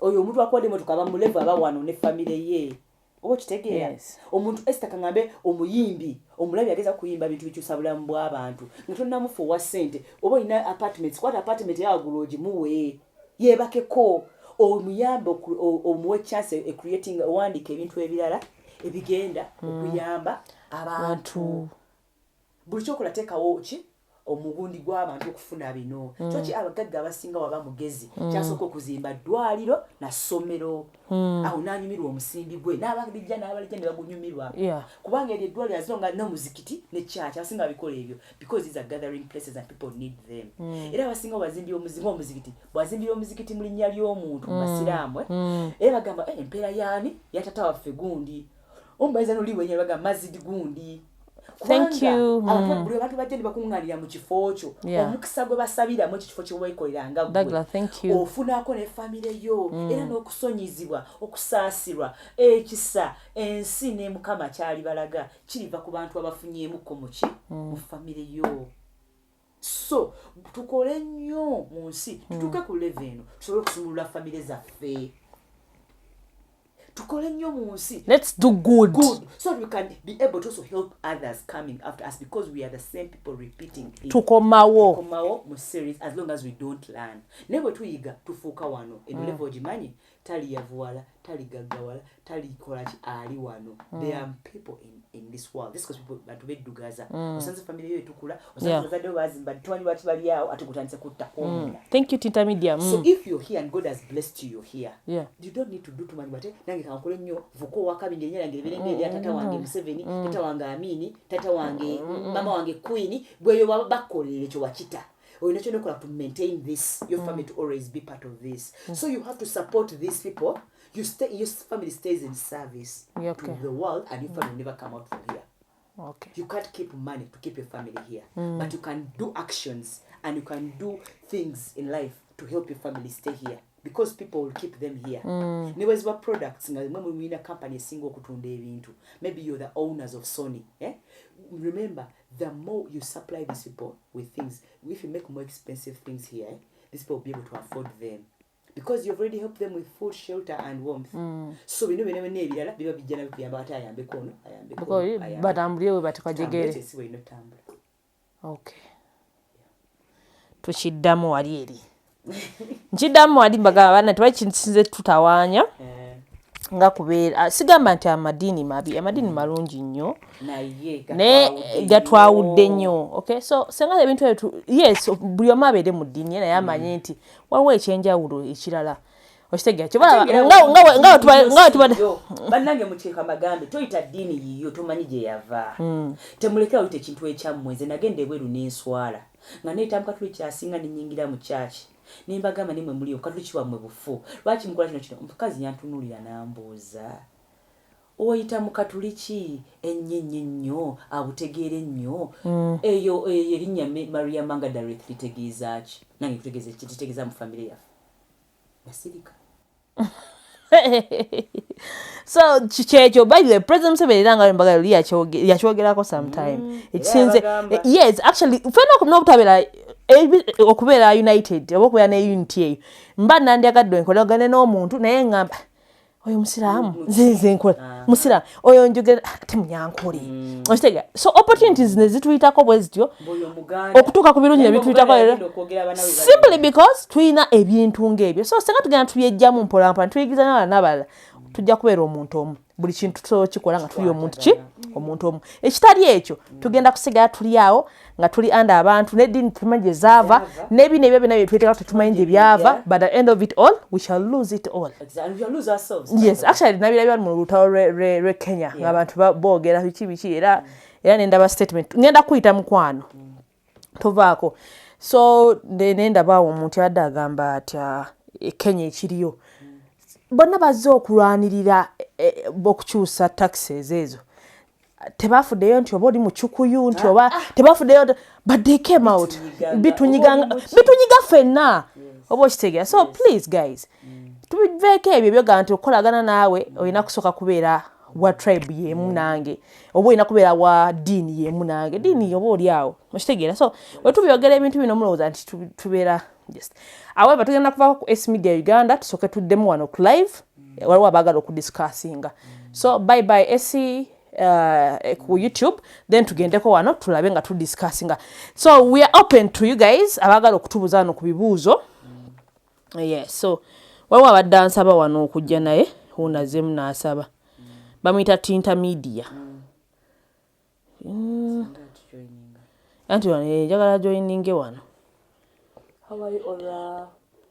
oyo omuntu akwadde emmotoka aba mulevu aba wano ne famire ye oba kitegeera omuntu Esther kangambe omuyimbi omulabi ageza kuyimba bintu bikyusa bulamu bw'abantu nga tonnamufuuwa ssente oba olina apartments kwata apartment yawagula ogimuwe yeebakeko omuyambe omuwe chance creating owandiika ebintu ebirala ebigenda okuyamba abantu buli kyokola teekawo ki omugundi gw'abantu okufuna bino kyoki abagagga abasinga waba mugezi kyasooka okuzimba ddwaliro na ssomero awo n'anyumirwa omusimbi gwe n'abalijja n'abalijja ne bagunyumirwa kubanga eryo eddwaliro aziro nga n'omuzikiti ne kyaki abasinga babikola ebyo because these are gathering places and people need them era abasinga bazimbira omuzikiti bwazimbira omuzikiti mu linnya ly'omuntu mu basiraamu era bagamba empeera yaani yatata waffe gundi omubayiza n'oli wenye bagamba mazidi gundi thank you buli abantu bajja ne bakuŋŋaanira mu kifo kyo omukisa gwe basabiramu ekyo kifo kye weekoleranga gwe ofunako ne famire yo era n'okusonyizibwa okusaasirwa ekisa ensi ne mukama kyali balaga kiriva ku bantu abafunyeemuko muki mu famire yo so tukole nnyo mu nsi tutuuke ku level eno tusobole okusumulula famire zaffe tukole nnyo mu nsi let's do good so we can be able to also help others coming after us because we are the same people repeating it tukomawo mu series as long as we don't learn ne bwe tuyiga tufuuka wano eno level ogimanyi tali yavuwala tali gaggawala tali kola ki ali wano there are people in this world this because people bantu beddugaza osanze family yo etukula osanze bazadde bazimba tumanyi lwaki bali awo ate kutandise kutta komuna thank you Tita Media so if you're here and God has blessed you you're here you don't need to do too much bate nange kankole nnyo vuko wakabinge nnyo nange ebirenge ebya tata wange Museveni tata wange Amini tata wange mama wange Queen bweyo bakolere kyo wakita or you know to maintain this your family to always be part of this so you have to support these people your family stays in service to the world and your family never come out from here you can't keep money to keep your family here but you can do actions and you can do things in life to help your family stay here because people will keep them here niwezi ba products nga mwe mwina company esinga okutunda ebintu maybe you're the owners of Sony remember the more you supply these people with things if you make more expensive things here these people will be able to afford them because you've already helped them with food shelter and warmth so bino bino nebirala biba bijjana bikuyamba ate ayambe kono batambulyewe batakajegere okay tukiddamu wali eri nkiddamu wali mbagamba bana tebakinsinze tutawaanya nga kubeera sigamba nti amadiini mabi amadiini malungi nnyo naye gatwawudde nnyo okay so senga ebintu ebyo yes buli omu abeere mu ddiini naye amanye nti waliwo ekyenjawulo ekirala okitegera nga bannange muteeka magambe toyita ddiini yiyo tomanyi gye yava temulekera oyita ekintu ekyammwe nze nagenda ebweru n'enswala nga neeyita mukatuliki asinga nenyingira mu kyaki nimbagamba nimwe muli okatuliki wammwe bufu lwaki mukola kino kino omukazi yantunuulira n'ambuuza oyita mukatuliki ennyo nnyo abutegeere nnyo eyo erinnya Maria Mangadareth litegeeza ki nange kutegeeza kitegeeza mu famire yaffe nasirika so chichecho by the president Museveni nga mbaga yali yakyogerako sometime it seems yes actually fena no kutabera okubeera united obokubeera ne unity eyo mba nandyagadde nkolagane n'omuntu naye ngamba oyo musiraamu nze nkola musiraamu oyo njogera temunyankole okitega so opportunities nezituyitako bwe zityo okutuuka ku birungi nebituyitako simply because tuyina ebintu ng'ebyo so senga tugenda tubyejjamu mpolampola tuyigiza n'abalala tujja kubeera omuntu omu buli kintu tukikola nga tuli omuntu omuntu omu ekitali ekyo tugenda kusigala tuli awo nga tuli under abantu n'eddiini tumanyi gye zaava n'ebino ebyo byonna byetuteekako tetumanyi gye byava but at the end of it all we shall lose it all yes actually nabirabya mu lutalo lwe Kenya ng'abantu boogera biki era nendaba statement ngenda kuyita mukwano tovaako so nendabaawo omuntu yadde agamba ati Kenya ekiriyo bonna bazze okulwanirira okukyusa taxes ezo tebafuddeyo nti oba oli mukyukuyu nti oba tebafuddeyo but they came out bitunyiga ffenna oba okitegeera so please guys tubiveeko ebyo byoga nti okukolagana naawe olina kusooka kubeera wa tribe yemu nange oba olina kubeera wa diini yemu nange diini oba oli awo okitegeera so wetubyogera ebintu bino mulowooza nti tubeera just however tugenda kuvaako ku S Media Uganda tusooke tuddemu wano ku live waliwo abaagala okudiscussinga so bye bye esi ku YouTube then tugendeko wano tulabe nga tudiscussinga so we are open to you guys abaagala okutubuuza wano ku bibuuzo yes so waliwo abadde ansaba wano okujja naye hunazzemu n'asaba bamuyita Tinta Media anti wano njagala joininge wano How are you, Ola?